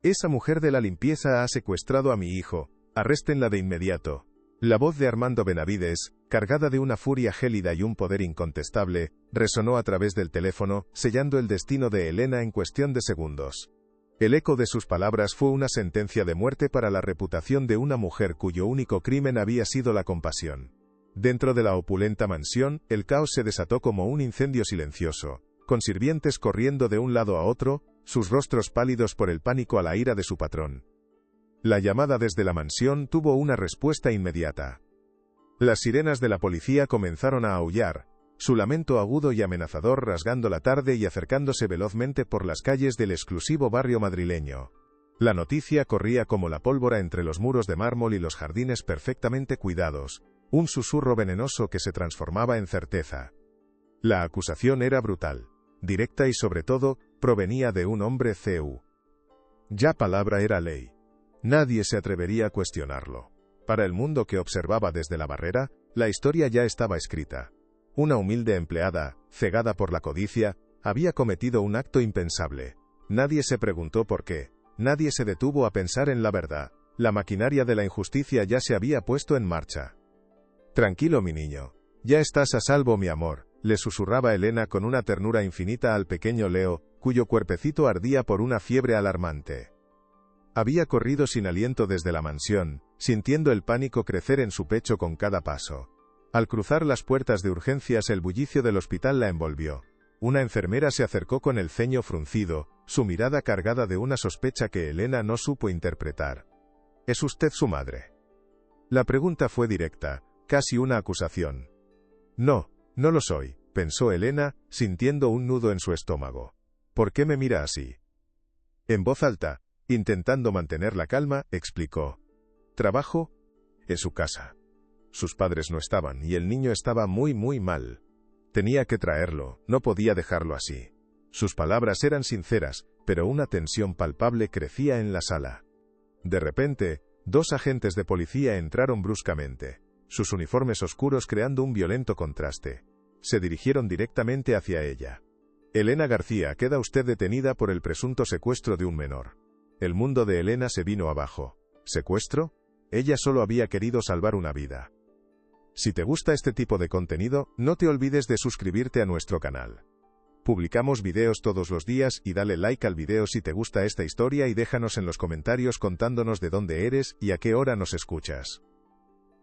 Esa mujer de la limpieza ha secuestrado a mi hijo, arréstenla de inmediato. La voz de Armando Benavides, cargada de una furia gélida y un poder incontestable, resonó a través del teléfono, sellando el destino de Elena en cuestión de segundos. El eco de sus palabras fue una sentencia de muerte para la reputación de una mujer cuyo único crimen había sido la compasión. Dentro de la opulenta mansión, el caos se desató como un incendio silencioso, con sirvientes corriendo de un lado a otro, sus rostros pálidos por el pánico a la ira de su patrón. La llamada desde la mansión tuvo una respuesta inmediata. Las sirenas de la policía comenzaron a aullar, su lamento agudo y amenazador rasgando la tarde y acercándose velozmente por las calles del exclusivo barrio madrileño. La noticia corría como la pólvora entre los muros de mármol y los jardines perfectamente cuidados, un susurro venenoso que se transformaba en certeza. La acusación era brutal, directa y sobre todo, provenía de un hombre CU. Ya palabra era ley. Nadie se atrevería a cuestionarlo. Para el mundo que observaba desde la barrera, la historia ya estaba escrita. Una humilde empleada, cegada por la codicia, había cometido un acto impensable. Nadie se preguntó por qué, nadie se detuvo a pensar en la verdad. La maquinaria de la injusticia ya se había puesto en marcha. Tranquilo, mi niño. Ya estás a salvo, mi amor, le susurraba Elena con una ternura infinita al pequeño Leo, cuyo cuerpecito ardía por una fiebre alarmante. Había corrido sin aliento desde la mansión, sintiendo el pánico crecer en su pecho con cada paso. Al cruzar las puertas de urgencias el bullicio del hospital la envolvió. Una enfermera se acercó con el ceño fruncido, su mirada cargada de una sospecha que Elena no supo interpretar. ¿Es usted su madre? La pregunta fue directa, casi una acusación. No, no lo soy, pensó Elena, sintiendo un nudo en su estómago. ¿Por qué me mira así? En voz alta, intentando mantener la calma, explicó. ¿Trabajo? En su casa. Sus padres no estaban y el niño estaba muy mal. Tenía que traerlo, no podía dejarlo así. Sus palabras eran sinceras, pero una tensión palpable crecía en la sala. De repente, dos agentes de policía entraron bruscamente, sus uniformes oscuros creando un violento contraste. Se dirigieron directamente hacia ella. Elena García, queda usted detenida por el presunto secuestro de un menor. El mundo de Elena se vino abajo. ¿Secuestro? Ella solo había querido salvar una vida. Si te gusta este tipo de contenido, no te olvides de suscribirte a nuestro canal. Publicamos videos todos los días y dale like al video si te gusta esta historia y déjanos en los comentarios contándonos de dónde eres y a qué hora nos escuchas.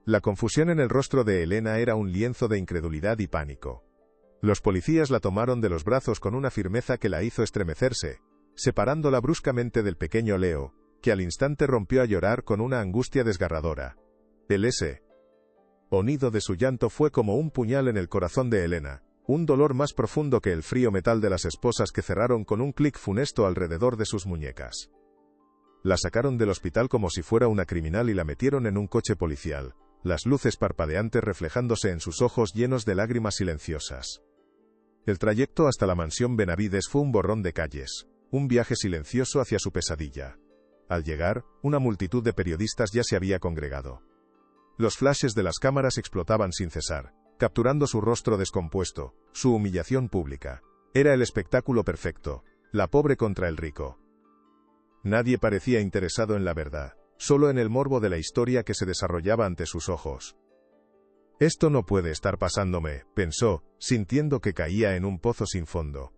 La confusión en el rostro de Elena era un lienzo de incredulidad y pánico. Los policías la tomaron de los brazos con una firmeza que la hizo estremecerse, separándola bruscamente del pequeño Leo, que al instante rompió a llorar con una angustia desgarradora. El sonido de su llanto fue como un puñal en el corazón de Elena, un dolor más profundo que el frío metal de las esposas que cerraron con un clic funesto alrededor de sus muñecas. La sacaron del hospital como si fuera una criminal y la metieron en un coche policial, las luces parpadeantes reflejándose en sus ojos llenos de lágrimas silenciosas. El trayecto hasta la mansión Benavides fue un borrón de calles, un viaje silencioso hacia su pesadilla. Al llegar, una multitud de periodistas ya se había congregado. Los flashes de las cámaras explotaban sin cesar, capturando su rostro descompuesto, su humillación pública. Era el espectáculo perfecto, la pobre contra el rico. Nadie parecía interesado en la verdad, solo en el morbo de la historia que se desarrollaba ante sus ojos. Esto no puede estar pasándome, pensó, sintiendo que caía en un pozo sin fondo.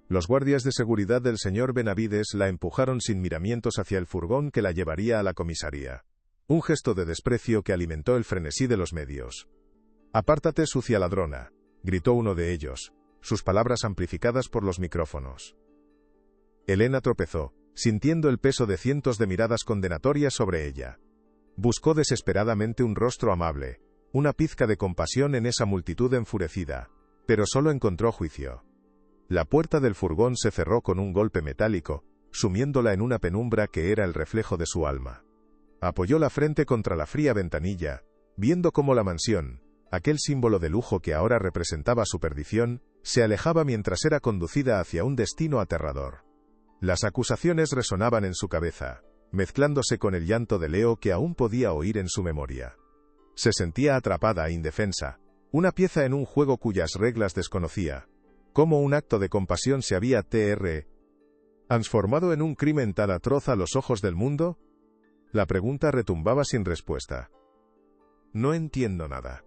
Los guardias de seguridad del señor Benavides la empujaron sin miramientos hacia el furgón que la llevaría a la comisaría. Un gesto de desprecio que alimentó el frenesí de los medios. «Apártate, sucia ladrona», gritó uno de ellos, sus palabras amplificadas por los micrófonos. Elena tropezó, sintiendo el peso de cientos de miradas condenatorias sobre ella. Buscó desesperadamente un rostro amable, una pizca de compasión en esa multitud enfurecida, pero solo encontró juicio. La puerta del furgón se cerró con un golpe metálico, sumiéndola en una penumbra que era el reflejo de su alma. Apoyó la frente contra la fría ventanilla, viendo cómo la mansión, aquel símbolo de lujo que ahora representaba su perdición, se alejaba mientras era conducida hacia un destino aterrador. Las acusaciones resonaban en su cabeza, mezclándose con el llanto de Leo que aún podía oír en su memoria. Se sentía atrapada e indefensa, una pieza en un juego cuyas reglas desconocía. Como un acto de compasión se había ¿Transformado en un crimen tan atroz a los ojos del mundo? La pregunta retumbaba sin respuesta. No entiendo nada.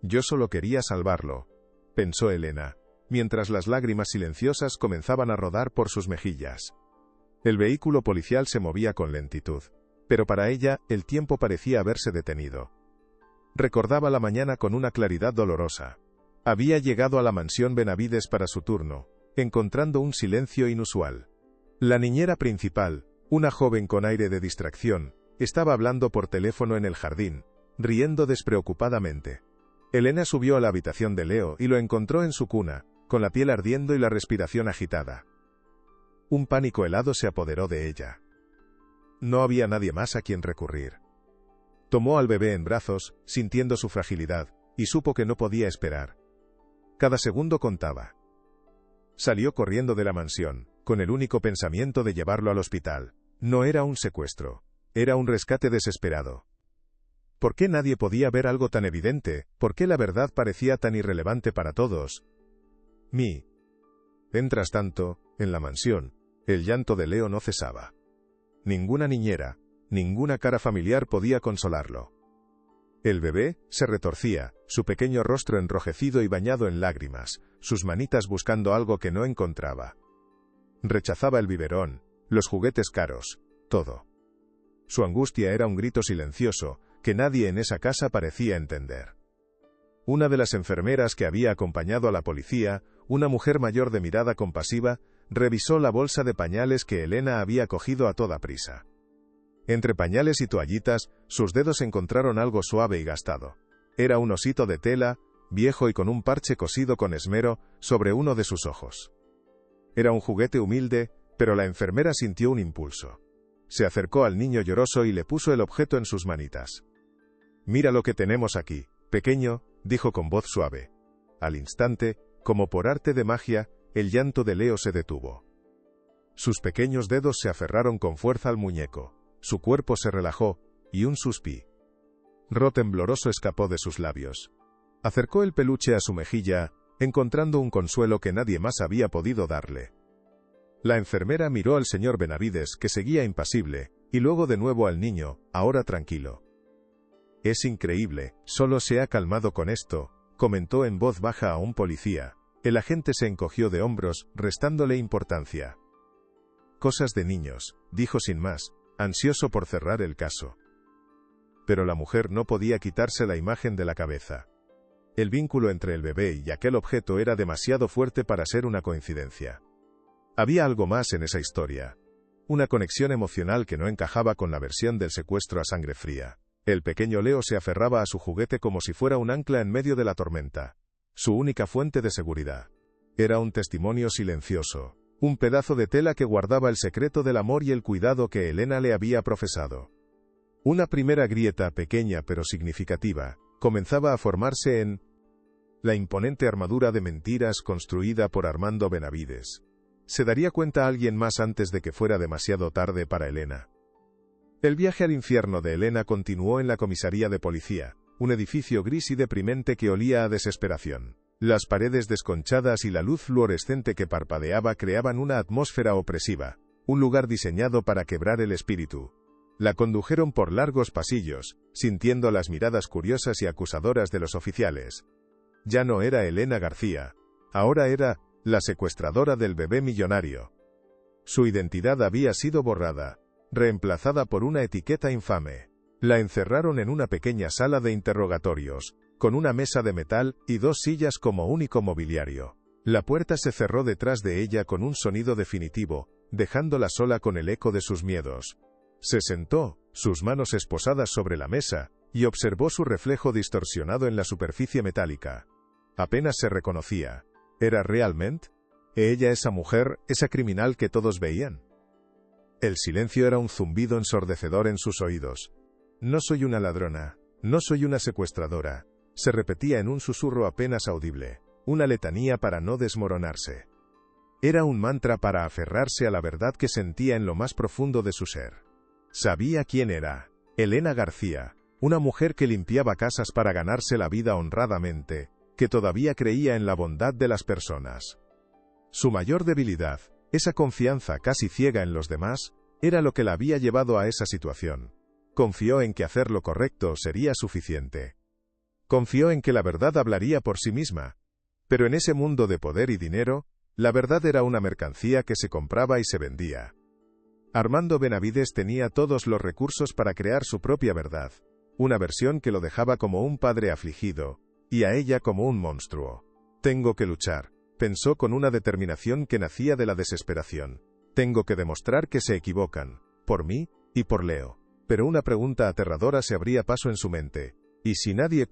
Yo solo quería salvarlo, pensó Elena, mientras las lágrimas silenciosas comenzaban a rodar por sus mejillas. El vehículo policial se movía con lentitud, pero para ella el tiempo parecía haberse detenido. Recordaba la mañana con una claridad dolorosa. Había llegado a la mansión Benavides para su turno, encontrando un silencio inusual. La niñera principal, una joven con aire de distracción, estaba hablando por teléfono en el jardín, riendo despreocupadamente. Elena subió a la habitación de Leo y lo encontró en su cuna, con la piel ardiendo y la respiración agitada. Un pánico helado se apoderó de ella. No había nadie más a quien recurrir. Tomó al bebé en brazos, sintiendo su fragilidad, y supo que no podía esperar. Cada segundo contaba. Salió corriendo de la mansión, con el único pensamiento de llevarlo al hospital. No era un secuestro, era un rescate desesperado. ¿Por qué nadie podía ver algo tan evidente? ¿Por qué la verdad parecía tan irrelevante para todos? Mientras tanto, en la mansión, el llanto de Leo no cesaba. Ninguna niñera, ninguna cara familiar podía consolarlo. El bebé se retorcía, su pequeño rostro enrojecido y bañado en lágrimas, sus manitas buscando algo que no encontraba. Rechazaba el biberón, los juguetes caros, todo. Su angustia era un grito silencioso, que nadie en esa casa parecía entender. Una de las enfermeras que había acompañado a la policía, una mujer mayor de mirada compasiva, revisó la bolsa de pañales que Elena había cogido a toda prisa. Entre pañales y toallitas, sus dedos encontraron algo suave y gastado. Era un osito de tela, viejo y con un parche cosido con esmero, sobre uno de sus ojos. Era un juguete humilde, pero la enfermera sintió un impulso. Se acercó al niño lloroso y le puso el objeto en sus manitas. «Mira lo que tenemos aquí, pequeño», dijo con voz suave. Al instante, como por arte de magia, el llanto de Leo se detuvo. Sus pequeños dedos se aferraron con fuerza al muñeco, su cuerpo se relajó, y un suspiro tembloroso escapó de sus labios. Acercó el peluche a su mejilla, encontrando un consuelo que nadie más había podido darle. La enfermera miró al señor Benavides, que seguía impasible, y luego de nuevo al niño, ahora tranquilo. «Es increíble, solo se ha calmado con esto», comentó en voz baja a un policía. El agente se encogió de hombros, restándole importancia. «Cosas de niños», dijo sin más, ansioso por cerrar el caso. Pero la mujer no podía quitarse la imagen de la cabeza. El vínculo entre el bebé y aquel objeto era demasiado fuerte para ser una coincidencia. Había algo más en esa historia. Una conexión emocional que no encajaba con la versión del secuestro a sangre fría. El pequeño Leo se aferraba a su juguete como si fuera un ancla en medio de la tormenta. Su única fuente de seguridad. Era un testimonio silencioso. Un pedazo de tela que guardaba el secreto del amor y el cuidado que Elena le había profesado. Una primera grieta, pequeña pero significativa, comenzaba a formarse en la imponente armadura de mentiras construida por Armando Benavides. ¿Se daría cuenta alguien más antes de que fuera demasiado tarde para Elena? El viaje al infierno de Elena continuó en la comisaría de policía, un edificio gris y deprimente que olía a desesperación. Las paredes desconchadas y la luz fluorescente que parpadeaba creaban una atmósfera opresiva, un lugar diseñado para quebrar el espíritu. La condujeron por largos pasillos, sintiendo las miradas curiosas y acusadoras de los oficiales. Ya no era Elena García, ahora era la secuestradora del bebé millonario. Su identidad había sido borrada, reemplazada por una etiqueta infame. La encerraron en una pequeña sala de interrogatorios, con una mesa de metal y 2 sillas como único mobiliario. La puerta se cerró detrás de ella con un sonido definitivo, dejándola sola con el eco de sus miedos. Se sentó, sus manos esposadas sobre la mesa, y observó su reflejo distorsionado en la superficie metálica. Apenas se reconocía. ¿Era realmente ella esa mujer, esa criminal que todos veían? El silencio era un zumbido ensordecedor en sus oídos. «No soy una ladrona, no soy una secuestradora», se repetía en un susurro apenas audible, una letanía para no desmoronarse. Era un mantra para aferrarse a la verdad que sentía en lo más profundo de su ser. Sabía quién era: Elena García, una mujer que limpiaba casas para ganarse la vida honradamente, que todavía creía en la bondad de las personas. Su mayor debilidad, Esa confianza casi ciega en los demás, era lo que la había llevado a esa situación. Confió en que hacer lo correcto sería suficiente. Confió en que la verdad hablaría por sí misma. Pero en ese mundo de poder y dinero, la verdad era una mercancía que se compraba y se vendía. Armando Benavides tenía todos los recursos para crear su propia verdad, una versión que lo dejaba como un padre afligido, y a ella como un monstruo. Tengo que luchar, pensó con una determinación que nacía de la desesperación. Tengo que demostrar que se equivocan, por mí y por Leo. Pero una pregunta aterradora se abría paso en su mente. ¿Y si nadie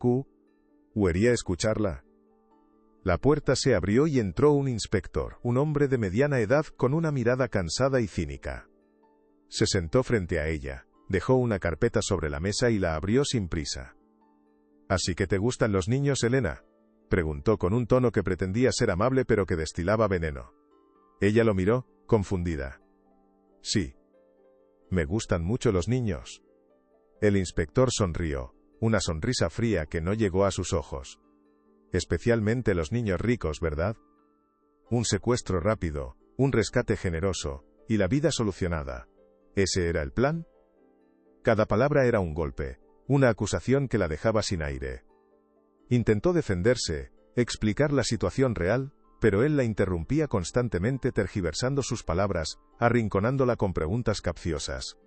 quería escucharla? La puerta se abrió y entró un inspector, un hombre de mediana edad con una mirada cansada y cínica. Se sentó frente a ella, dejó una carpeta sobre la mesa y la abrió sin prisa. ¿Así que te gustan los niños, Elena?, preguntó con un tono que pretendía ser amable pero que destilaba veneno. Ella lo miró, confundida. Sí. Me gustan mucho los niños. El inspector sonrió, una sonrisa fría que no llegó a sus ojos. Especialmente los niños ricos, ¿verdad? Un secuestro rápido, un rescate generoso, y la vida solucionada. ¿Ese era el plan? Cada palabra era un golpe, una acusación que la dejaba sin aire. Intentó defenderse, explicar la situación real, pero él la interrumpía constantemente tergiversando sus palabras, arrinconándola con preguntas capciosas.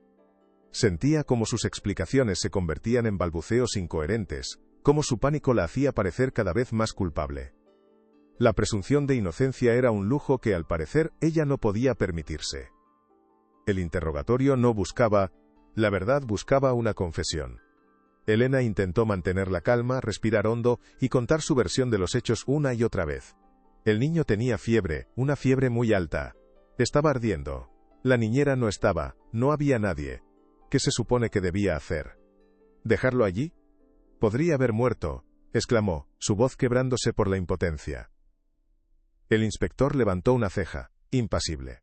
Sentía como sus explicaciones se convertían en balbuceos incoherentes, como su pánico la hacía parecer cada vez más culpable. La presunción de inocencia era un lujo que al parecer ella no podía permitirse. El interrogatorio no buscaba, la verdad buscaba una confesión. Elena intentó mantener la calma, respirar hondo y contar su versión de los hechos una y otra vez. El niño tenía fiebre, una fiebre muy alta. Estaba ardiendo. La niñera no estaba, no había nadie. ¿Qué se supone que debía hacer? ¿Dejarlo allí? Podría haber muerto, exclamó, su voz quebrándose por la impotencia. El inspector levantó una ceja, impasible.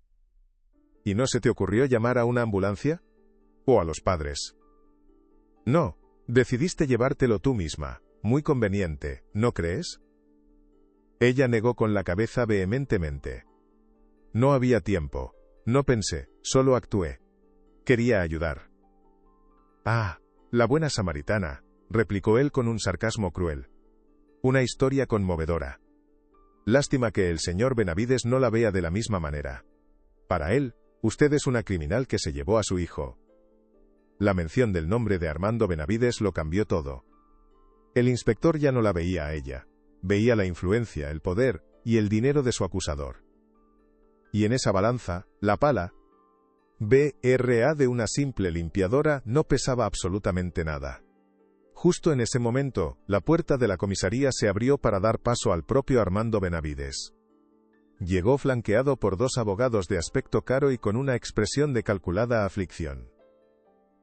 ¿Y no se te ocurrió llamar a una ambulancia? ¿O a los padres? No, decidiste llevártelo tú misma. Muy conveniente, ¿no crees? Ella negó con la cabeza vehementemente. No había tiempo. No pensé, solo actué. Quería ayudar. Ah, la buena samaritana, replicó él con un sarcasmo cruel. Una historia conmovedora. Lástima que el señor Benavides no la vea de la misma manera. Para él, usted es una criminal que se llevó a su hijo. La mención del nombre de Armando Benavides lo cambió todo. El inspector ya no la veía a ella. Veía la influencia, el poder y el dinero de su acusador. Y en esa balanza, la pala BRA de una simple limpiadora no pesaba absolutamente nada. Justo en ese momento, la puerta de la comisaría se abrió para dar paso al propio Armando Benavides. Llegó flanqueado por dos abogados de aspecto caro y con una expresión de calculada aflicción.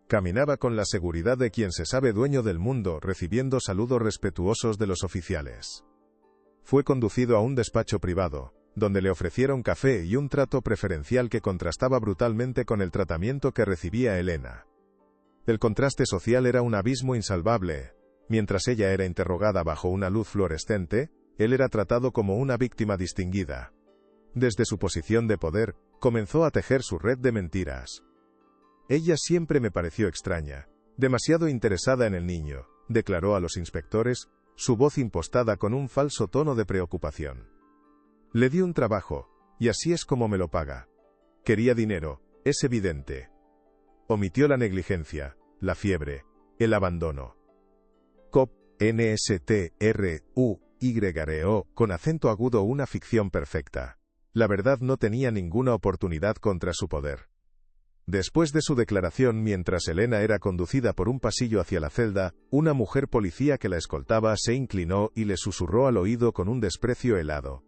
Caminaba con la seguridad de quien se sabe dueño del mundo, recibiendo saludos respetuosos de los oficiales. Fue conducido a un despacho privado, donde le ofrecieron café y un trato preferencial que contrastaba brutalmente con el tratamiento que recibía Elena. El contraste social era un abismo insalvable. Mientras ella era interrogada bajo una luz fluorescente, él era tratado como una víctima distinguida. Desde su posición de poder, comenzó a tejer su red de mentiras. Ella siempre me pareció extraña, demasiado interesada en el niño, declaró a los inspectores, su voz impostada con un falso tono de preocupación. Le di un trabajo, y así es como me lo paga. Quería dinero, es evidente. Omitió la negligencia, la fiebre, el abandono. Cop, NSTRUYRO, con acento agudo una ficción perfecta. La verdad no tenía ninguna oportunidad contra su poder. Después de su declaración, mientras Elena era conducida por un pasillo hacia la celda, una mujer policía que la escoltaba se inclinó y le susurró al oído con un desprecio helado.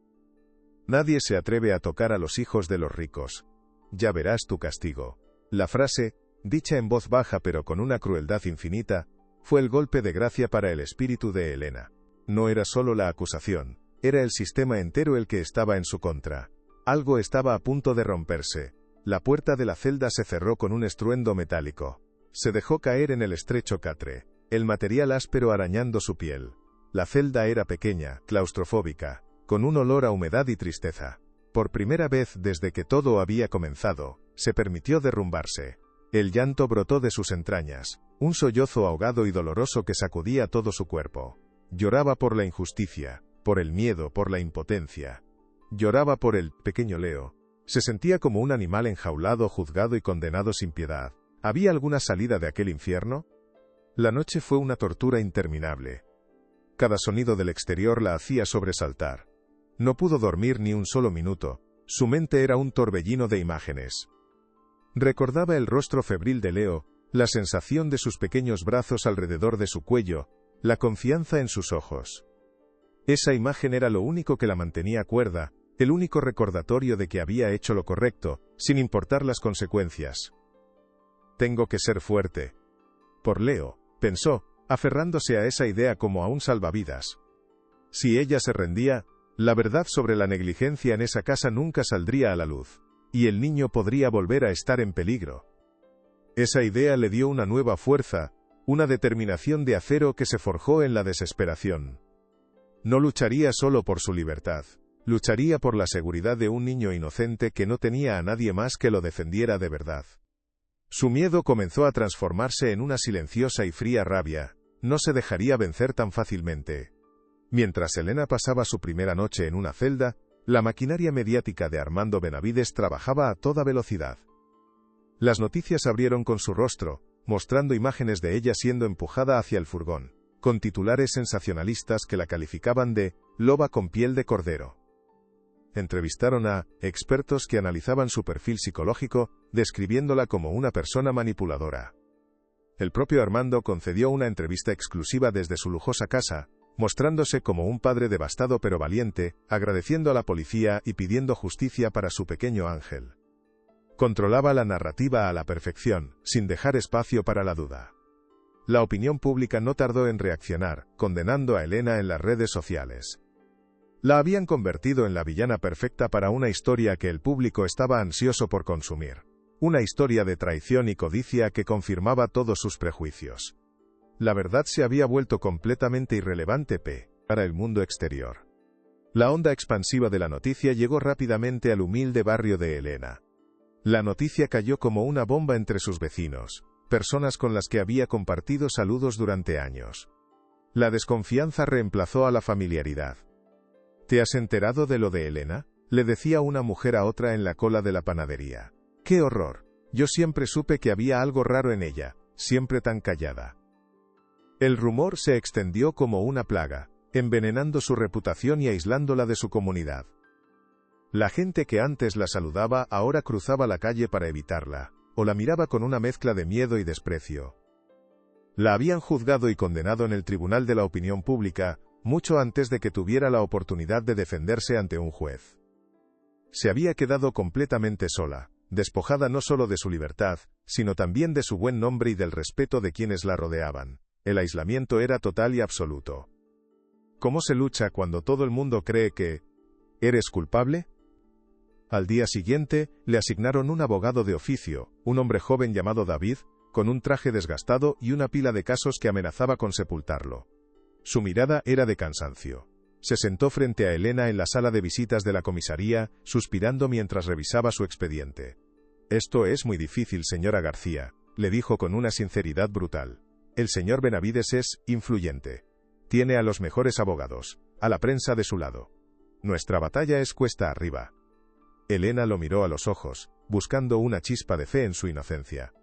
Nadie se atreve a tocar a los hijos de los ricos. Ya verás tu castigo. La frase, dicha en voz baja pero con una crueldad infinita, fue el golpe de gracia para el espíritu de Elena. No era solo la acusación, era el sistema entero el que estaba en su contra. Algo estaba a punto de romperse. La puerta de la celda se cerró con un estruendo metálico. Se dejó caer en el estrecho catre, el material áspero arañando su piel. La celda era pequeña, claustrofóbica, con un olor a humedad y tristeza. Por primera vez desde que todo había comenzado, se permitió derrumbarse. El llanto brotó de sus entrañas, un sollozo ahogado y doloroso que sacudía todo su cuerpo. Lloraba por la injusticia, por el miedo, por la impotencia. Lloraba por el pequeño Leo. Se sentía como un animal enjaulado, juzgado y condenado sin piedad. ¿Había alguna salida de aquel infierno? La noche fue una tortura interminable. Cada sonido del exterior la hacía sobresaltar. No pudo dormir ni un solo minuto. Su mente era un torbellino de imágenes. Recordaba el rostro febril de Leo, la sensación de sus pequeños brazos alrededor de su cuello, la confianza en sus ojos. Esa imagen era lo único que la mantenía cuerda, el único recordatorio de que había hecho lo correcto, sin importar las consecuencias. Tengo que ser fuerte. Por Leo, pensó, aferrándose a esa idea como a un salvavidas. Si ella se rendía, la verdad sobre la negligencia en esa casa nunca saldría a la luz, y el niño podría volver a estar en peligro. Esa idea le dio una nueva fuerza, una determinación de acero que se forjó en la desesperación. No lucharía solo por su libertad, lucharía por la seguridad de un niño inocente que no tenía a nadie más que lo defendiera de verdad. Su miedo comenzó a transformarse en una silenciosa y fría rabia. No se dejaría vencer tan fácilmente. Mientras Elena pasaba su primera noche en una celda, la maquinaria mediática de Armando Benavides trabajaba a toda velocidad. Las noticias abrieron con su rostro, mostrando imágenes de ella siendo empujada hacia el furgón, con titulares sensacionalistas que la calificaban de «loba con piel de cordero». Entrevistaron a expertos que analizaban su perfil psicológico, describiéndola como una persona manipuladora. El propio Armando concedió una entrevista exclusiva desde su lujosa casa, mostrándose como un padre devastado pero valiente, agradeciendo a la policía y pidiendo justicia para su pequeño ángel. Controlaba la narrativa a la perfección, sin dejar espacio para la duda. La opinión pública no tardó en reaccionar, condenando a Elena en las redes sociales. La habían convertido en la villana perfecta para una historia que el público estaba ansioso por consumir. Una historia de traición y codicia que confirmaba todos sus prejuicios. La verdad se había vuelto completamente irrelevante para el mundo exterior. La onda expansiva de la noticia llegó rápidamente al humilde barrio de Elena. La noticia cayó como una bomba entre sus vecinos, personas con las que había compartido saludos durante años. La desconfianza reemplazó a la familiaridad. ¿Te has enterado de lo de Elena?, le decía una mujer a otra en la cola de la panadería. ¡Qué horror! Yo siempre supe que había algo raro en ella, siempre tan callada. El rumor se extendió como una plaga, envenenando su reputación y aislándola de su comunidad. La gente que antes la saludaba ahora cruzaba la calle para evitarla, o la miraba con una mezcla de miedo y desprecio. La habían juzgado y condenado en el tribunal de la opinión pública, mucho antes de que tuviera la oportunidad de defenderse ante un juez. Se había quedado completamente sola, despojada no solo de su libertad, sino también de su buen nombre y del respeto de quienes la rodeaban. El aislamiento era total y absoluto. ¿Cómo se lucha cuando todo el mundo cree que eres culpable? Al día siguiente, le asignaron un abogado de oficio, un hombre joven llamado David, con un traje desgastado y una pila de casos que amenazaba con sepultarlo. Su mirada era de cansancio. Se sentó frente a Elena en la sala de visitas de la comisaría, suspirando mientras revisaba su expediente. «Esto es muy difícil, señora García», le dijo con una sinceridad brutal. «El señor Benavides es influyente. Tiene a los mejores abogados, a la prensa de su lado. Nuestra batalla es cuesta arriba». Elena lo miró a los ojos, buscando una chispa de fe en su inocencia.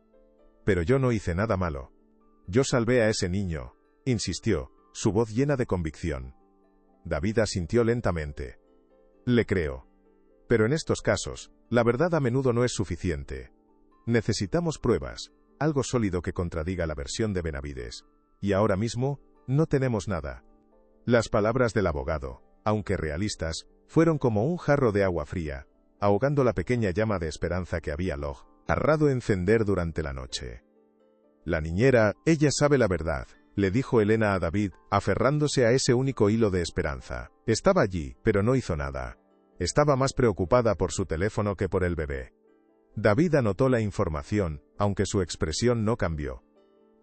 «Pero yo no hice nada malo. Yo salvé a ese niño», insistió, su voz llena de convicción. David asintió lentamente. «Le creo. Pero en estos casos, la verdad a menudo no es suficiente. Necesitamos pruebas, algo sólido que contradiga la versión de Benavides. Y ahora mismo, no tenemos nada». Las palabras del abogado, aunque realistas, fueron como un jarro de agua fría, ahogando la pequeña llama de esperanza que había logrado encender durante la noche. «La niñera, ella sabe la verdad», le dijo Elena a David, aferrándose a ese único hilo de esperanza. Estaba allí, pero no hizo nada. Estaba más preocupada por su teléfono que por el bebé. David anotó la información, aunque su expresión no cambió.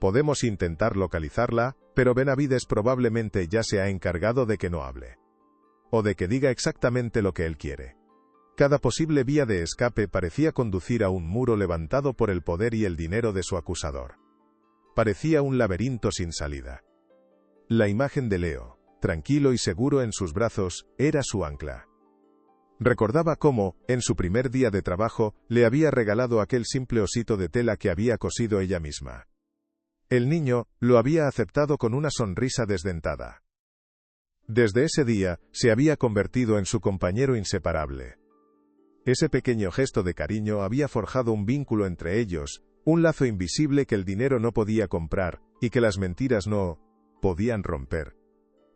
«Podemos intentar localizarla, pero Benavides probablemente ya se ha encargado de que no hable. O de que diga exactamente lo que él quiere». Cada posible vía de escape parecía conducir a un muro levantado por el poder y el dinero de su acusador. Parecía un laberinto sin salida. La imagen de Leo, tranquilo y seguro en sus brazos, era su ancla. Recordaba cómo, en su primer día de trabajo, le había regalado aquel simple osito de tela que había cosido ella misma. El niño lo había aceptado con una sonrisa desdentada. Desde ese día, se había convertido en su compañero inseparable. Ese pequeño gesto de cariño había forjado un vínculo entre ellos, un lazo invisible que el dinero no podía comprar, y que las mentiras no podían romper.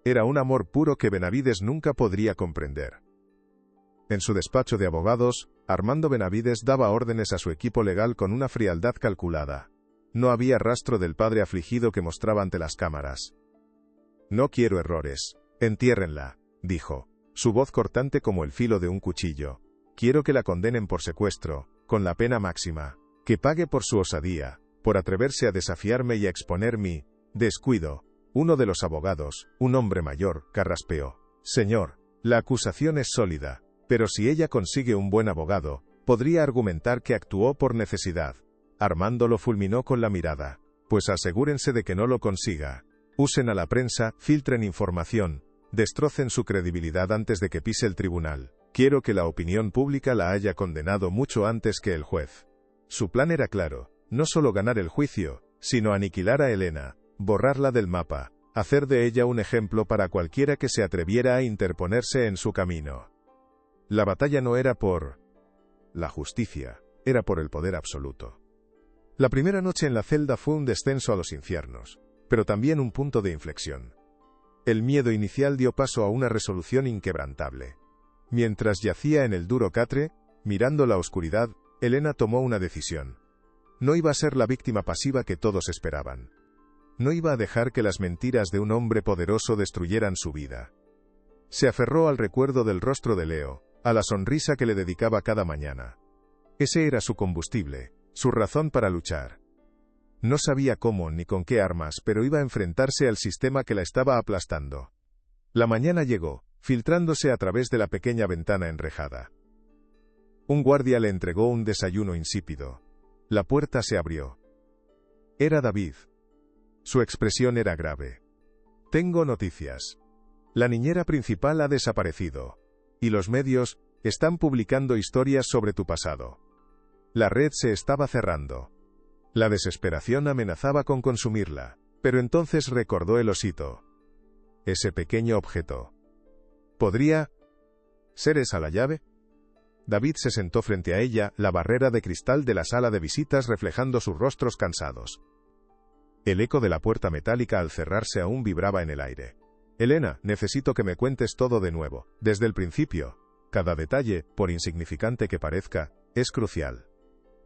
Era un amor puro que Benavides nunca podría comprender. En su despacho de abogados, Armando Benavides daba órdenes a su equipo legal con una frialdad calculada. No había rastro del padre afligido que mostraba ante las cámaras. «No quiero errores. Entiérrenla», dijo, su voz cortante como el filo de un cuchillo. «Quiero que la condenen por secuestro, con la pena máxima. Que pague por su osadía, por atreverse a desafiarme y a exponer mi descuido». Uno de los abogados, un hombre mayor, carraspeó. «Señor, la acusación es sólida, pero si ella consigue un buen abogado, podría argumentar que actuó por necesidad». Armando lo fulminó con la mirada. «Pues asegúrense de que no lo consiga. Usen a la prensa, filtren información, destrocen su credibilidad antes de que pise el tribunal. Quiero que la opinión pública la haya condenado mucho antes que el juez». Su plan era claro, no solo ganar el juicio, sino aniquilar a Elena, borrarla del mapa, hacer de ella un ejemplo para cualquiera que se atreviera a interponerse en su camino. La batalla no era por la justicia, era por el poder absoluto. La primera noche en la celda fue un descenso a los infiernos, pero también un punto de inflexión. El miedo inicial dio paso a una resolución inquebrantable. Mientras yacía en el duro catre, mirando la oscuridad, Elena tomó una decisión. No iba a ser la víctima pasiva que todos esperaban. No iba a dejar que las mentiras de un hombre poderoso destruyeran su vida. Se aferró al recuerdo del rostro de Leo, a la sonrisa que le dedicaba cada mañana. Ese era su combustible, su razón para luchar. No sabía cómo ni con qué armas, pero iba a enfrentarse al sistema que la estaba aplastando. La mañana llegó, filtrándose a través de la pequeña ventana enrejada. Un guardia le entregó un desayuno insípido. La puerta se abrió. Era David. Su expresión era grave. «Tengo noticias. La niñera principal ha desaparecido. Y los medios están publicando historias sobre tu pasado. La red se estaba cerrando». La desesperación amenazaba con consumirla, pero entonces recordó el osito. Ese pequeño objeto. ¿Podría ser esa la llave? David se sentó frente a ella, la barrera de cristal de la sala de visitas reflejando sus rostros cansados. El eco de la puerta metálica al cerrarse aún vibraba en el aire. «Elena, necesito que me cuentes todo de nuevo, desde el principio. Cada detalle, por insignificante que parezca, es crucial».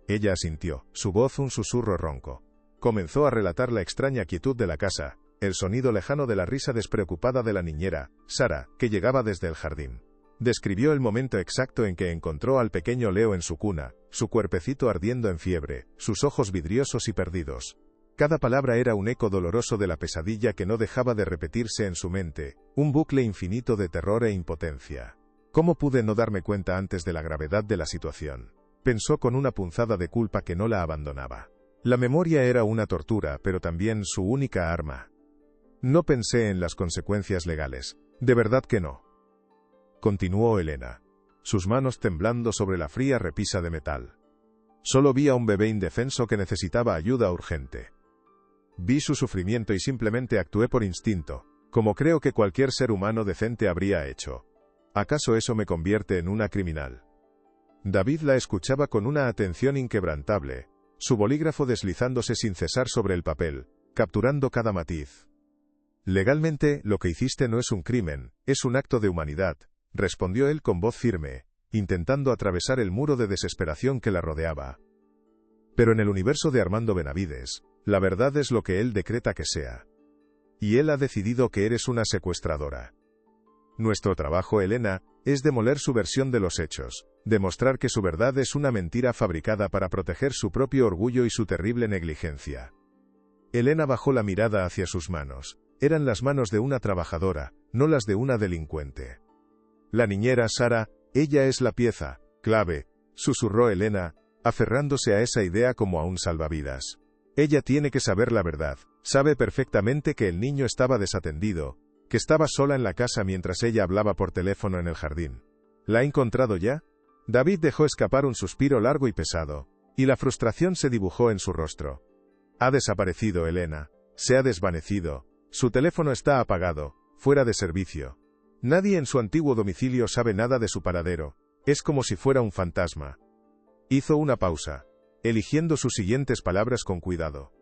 Ella asintió, su voz un susurro ronco. Comenzó a relatar la extraña quietud de la casa, el sonido lejano de la risa despreocupada de la niñera, Sara, que llegaba desde el jardín. Describió el momento exacto en que encontró al pequeño Leo en su cuna, su cuerpecito ardiendo en fiebre, sus ojos vidriosos y perdidos. Cada palabra era un eco doloroso de la pesadilla que no dejaba de repetirse en su mente, un bucle infinito de terror e impotencia. «¿Cómo pude no darme cuenta antes de la gravedad de la situación?», pensó con una punzada de culpa que no la abandonaba. La memoria era una tortura, pero también su única arma. «No pensé en las consecuencias legales. De verdad que no», continuó Elena, sus manos temblando sobre la fría repisa de metal. «Solo vi a un bebé indefenso que necesitaba ayuda urgente. Vi su sufrimiento y simplemente actué por instinto, como creo que cualquier ser humano decente habría hecho. ¿Acaso eso me convierte en una criminal?». David la escuchaba con una atención inquebrantable, su bolígrafo deslizándose sin cesar sobre el papel, capturando cada matiz. «Legalmente, lo que hiciste no es un crimen, es un acto de humanidad», respondió él con voz firme, intentando atravesar el muro de desesperación que la rodeaba. «Pero en el universo de Armando Benavides, la verdad es lo que él decreta que sea. Y él ha decidido que eres una secuestradora. Nuestro trabajo, Elena, es demoler su versión de los hechos, demostrar que su verdad es una mentira fabricada para proteger su propio orgullo y su terrible negligencia». Elena bajó la mirada hacia sus manos. Eran las manos de una trabajadora, no las de una delincuente. «La niñera Sara, ella es la pieza», Clave, susurró Elena, aferrándose a esa idea como a un salvavidas. Ella tiene que saber la verdad. Sabe perfectamente que el niño estaba desatendido, que estaba sola en la casa mientras ella hablaba por teléfono en el jardín. ¿La ha encontrado ya? David dejó escapar un suspiro largo y pesado, y la frustración se dibujó en su rostro. Ha desaparecido Elena. Se ha desvanecido. Su teléfono está apagado, fuera de servicio. Nadie en su antiguo domicilio sabe nada de su paradero. Es como si fuera un fantasma. Hizo una pausa, eligiendo sus siguientes palabras con cuidado.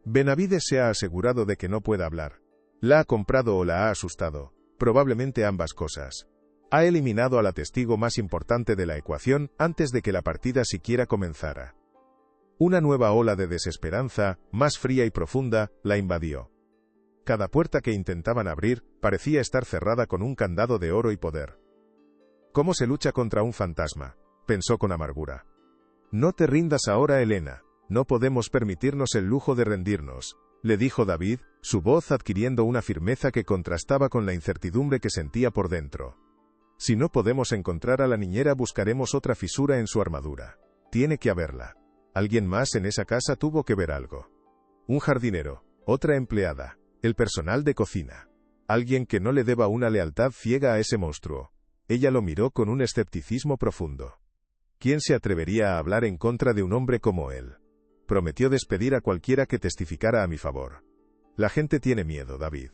Benavides se ha asegurado de que no pueda hablar. La ha comprado o la ha asustado, probablemente ambas cosas. Ha eliminado a la testigo más importante de la ecuación antes de que la partida siquiera comenzara. Una nueva ola de desesperanza, más fría y profunda, la invadió. Cada puerta que intentaban abrir parecía estar cerrada con un candado de oro y poder. ¿Cómo se lucha contra un fantasma?, pensó con amargura. No te rindas ahora, Elena. No podemos permitirnos el lujo de rendirnos, le dijo David, su voz adquiriendo una firmeza que contrastaba con la incertidumbre que sentía por dentro. Si no podemos encontrar a la niñera, buscaremos otra fisura en su armadura. Tiene que haberla. Alguien más en esa casa tuvo que ver algo. Un jardinero, otra empleada, el personal de cocina. Alguien que no le deba una lealtad ciega a ese monstruo. Ella lo miró con un escepticismo profundo. ¿Quién se atrevería a hablar en contra de un hombre como él? Prometió despedir a cualquiera que testificara a mi favor. La gente tiene miedo, David.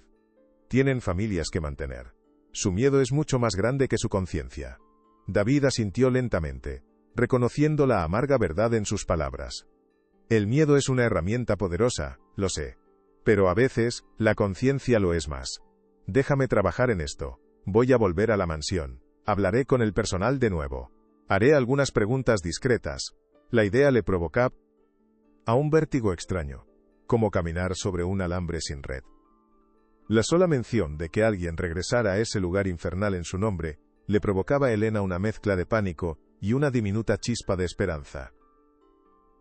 Tienen familias que mantener. Su miedo es mucho más grande que su conciencia. David asintió lentamente, reconociendo la amarga verdad en sus palabras. El miedo es una herramienta poderosa, lo sé. Pero a veces, la conciencia lo es más. Déjame trabajar en esto. Voy a volver a la mansión. Hablaré con el personal de nuevo. Haré algunas preguntas discretas. La idea le provocaba a un vértigo extraño, como caminar sobre un alambre sin red. La sola mención de que alguien regresara a ese lugar infernal en su nombre, le provocaba a Elena una mezcla de pánico y una diminuta chispa de esperanza.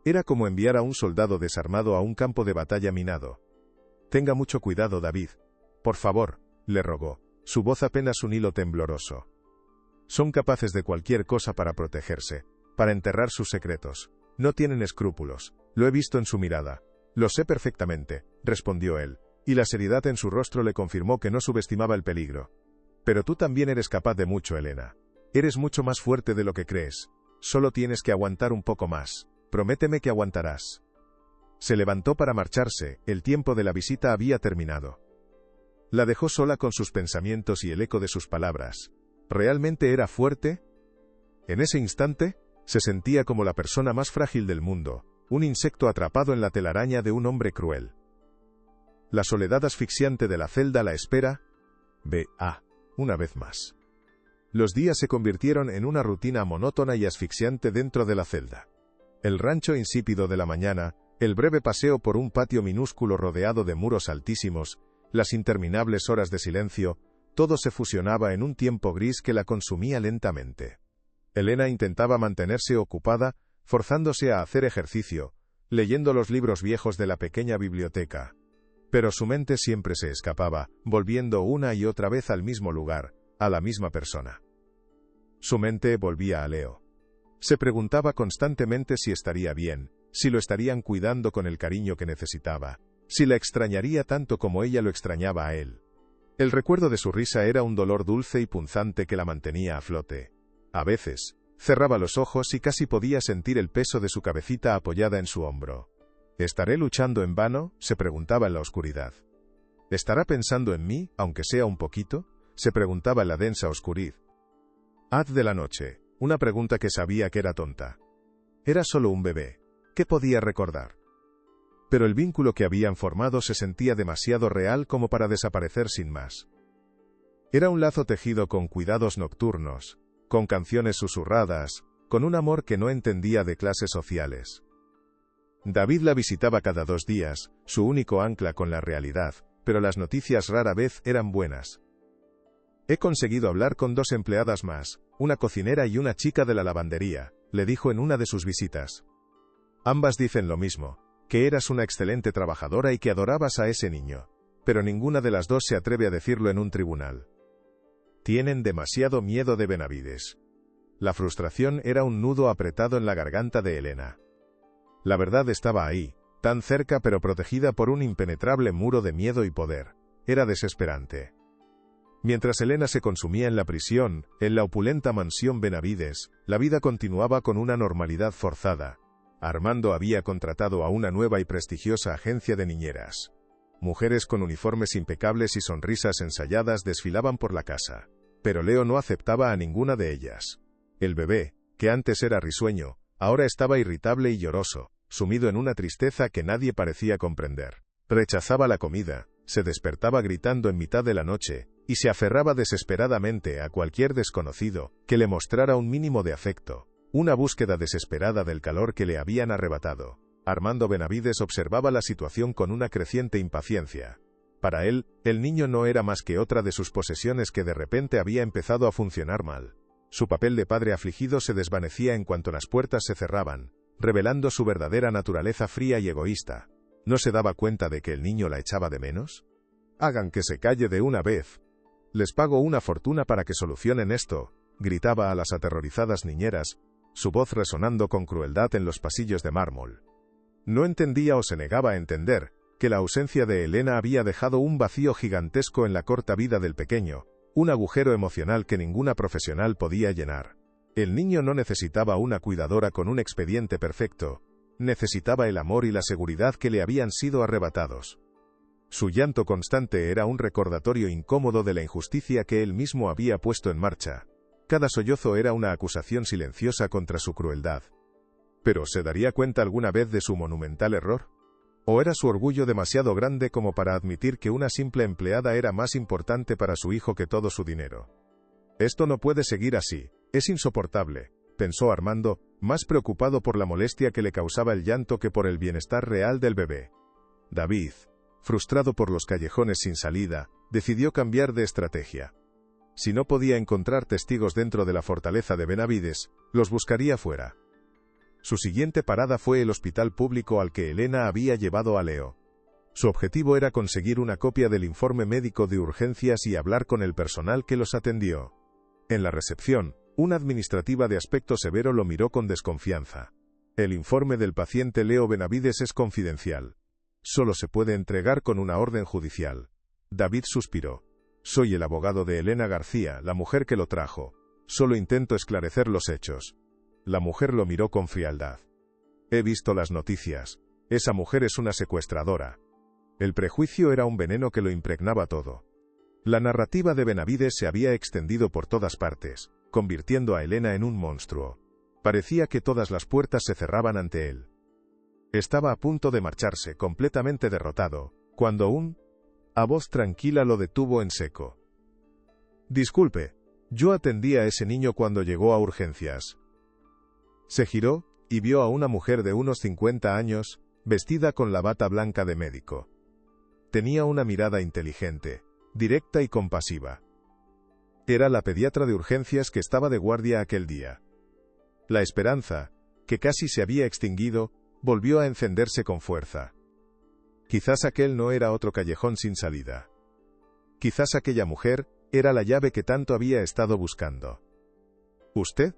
Era como enviar a un soldado desarmado a un campo de batalla minado. Tenga mucho cuidado, David. Por favor, le rogó, su voz apenas un hilo tembloroso. Son capaces de cualquier cosa para protegerse, para enterrar sus secretos. No tienen escrúpulos. Lo he visto en su mirada. Lo sé perfectamente, respondió él, y la seriedad en su rostro le confirmó que no subestimaba el peligro. Pero tú también eres capaz de mucho, Elena. Eres mucho más fuerte de lo que crees. Solo tienes que aguantar un poco más. Prométeme que aguantarás. Se levantó para marcharse. El tiempo de la visita había terminado. La dejó sola con sus pensamientos y el eco de sus palabras. ¿Realmente era fuerte? En ese instante, se sentía como la persona más frágil del mundo, un insecto atrapado en la telaraña de un hombre cruel. La soledad asfixiante de la celda la espera. Una vez más. Los días se convirtieron en una rutina monótona y asfixiante dentro de la celda. El rancho insípido de la mañana, el breve paseo por un patio minúsculo rodeado de muros altísimos, las interminables horas de silencio, todo se fusionaba en un tiempo gris que la consumía lentamente. Elena intentaba mantenerse ocupada, forzándose a hacer ejercicio, leyendo los libros viejos de la pequeña biblioteca. Pero su mente siempre se escapaba, volviendo una y otra vez al mismo lugar, a la misma persona. Su mente volvía a Leo. Se preguntaba constantemente si estaría bien, si lo estarían cuidando con el cariño que necesitaba, si la extrañaría tanto como ella lo extrañaba a él. El recuerdo de su risa era un dolor dulce y punzante que la mantenía a flote. A veces, cerraba los ojos y casi podía sentir el peso de su cabecita apoyada en su hombro. ¿Estaré luchando en vano?, se preguntaba en la oscuridad. ¿Estará pensando en mí, aunque sea un poquito?, se preguntaba en la densa oscuridad. Haz de la noche, una pregunta que sabía que era tonta. Era solo un bebé. ¿Qué podía recordar? Pero el vínculo que habían formado se sentía demasiado real como para desaparecer sin más. Era un lazo tejido con cuidados nocturnos, con canciones susurradas, con un amor que no entendía de clases sociales. David la visitaba cada 2 días, su único ancla con la realidad, pero las noticias rara vez eran buenas. He conseguido hablar con 2 empleadas más, una cocinera y una chica de la lavandería, le dijo en una de sus visitas. Ambas dicen lo mismo, que eras una excelente trabajadora y que adorabas a ese niño, pero ninguna de las 2 se atreve a decirlo en un tribunal. Tienen demasiado miedo de Benavides. La frustración era un nudo apretado en la garganta de Elena. La verdad estaba ahí, tan cerca pero protegida por un impenetrable muro de miedo y poder. Era desesperante. Mientras Elena se consumía en la prisión, en la opulenta mansión Benavides, la vida continuaba con una normalidad forzada. Armando había contratado a una nueva y prestigiosa agencia de niñeras. Mujeres con uniformes impecables y sonrisas ensayadas desfilaban por la casa. Pero Leo no aceptaba a ninguna de ellas. El bebé, que antes era risueño, ahora estaba irritable y lloroso, sumido en una tristeza que nadie parecía comprender. Rechazaba la comida, se despertaba gritando en mitad de la noche, y se aferraba desesperadamente a cualquier desconocido que le mostrara un mínimo de afecto, una búsqueda desesperada del calor que le habían arrebatado. Armando Benavides observaba la situación con una creciente impaciencia. Para él, el niño no era más que otra de sus posesiones que de repente había empezado a funcionar mal. Su papel de padre afligido se desvanecía en cuanto las puertas se cerraban, revelando su verdadera naturaleza fría y egoísta. ¿No se daba cuenta de que el niño la echaba de menos? «Hagan que se calle de una vez. Les pago una fortuna para que solucionen esto», gritaba a las aterrorizadas niñeras, su voz resonando con crueldad en los pasillos de mármol. No entendía o se negaba a entender que la ausencia de Elena había dejado un vacío gigantesco en la corta vida del pequeño, un agujero emocional que ninguna profesional podía llenar. El niño no necesitaba una cuidadora con un expediente perfecto, necesitaba el amor y la seguridad que le habían sido arrebatados. Su llanto constante era un recordatorio incómodo de la injusticia que él mismo había puesto en marcha. Cada sollozo era una acusación silenciosa contra su crueldad. ¿Pero se daría cuenta alguna vez de su monumental error? ¿O era su orgullo demasiado grande como para admitir que una simple empleada era más importante para su hijo que todo su dinero? Esto no puede seguir así, es insoportable, pensó Armando, más preocupado por la molestia que le causaba el llanto que por el bienestar real del bebé. David, frustrado por los callejones sin salida, decidió cambiar de estrategia. Si no podía encontrar testigos dentro de la fortaleza de Benavides, los buscaría fuera. Su siguiente parada fue el hospital público al que Elena había llevado a Leo. Su objetivo era conseguir una copia del informe médico de urgencias y hablar con el personal que los atendió. En la recepción, una administrativa de aspecto severo lo miró con desconfianza. El informe del paciente Leo Benavides es confidencial. Solo se puede entregar con una orden judicial. David suspiró. Soy el abogado de Elena García, la mujer que lo trajo. Solo intento esclarecer los hechos. La mujer lo miró con frialdad. He visto las noticias. Esa mujer es una secuestradora. El prejuicio era un veneno que lo impregnaba todo. La narrativa de Benavides se había extendido por todas partes, convirtiendo a Elena en un monstruo. Parecía que todas las puertas se cerraban ante él. Estaba a punto de marcharse, completamente derrotado, cuando a voz tranquila lo detuvo en seco. Disculpe, yo atendí a ese niño cuando llegó a urgencias. Se giró, y vio a una mujer de unos 50 años, vestida con la bata blanca de médico. Tenía una mirada inteligente, directa y compasiva. Era la pediatra de urgencias que estaba de guardia aquel día. La esperanza, que casi se había extinguido, volvió a encenderse con fuerza. Quizás aquel no era otro callejón sin salida. Quizás aquella mujer era la llave que tanto había estado buscando. ¿Usted?,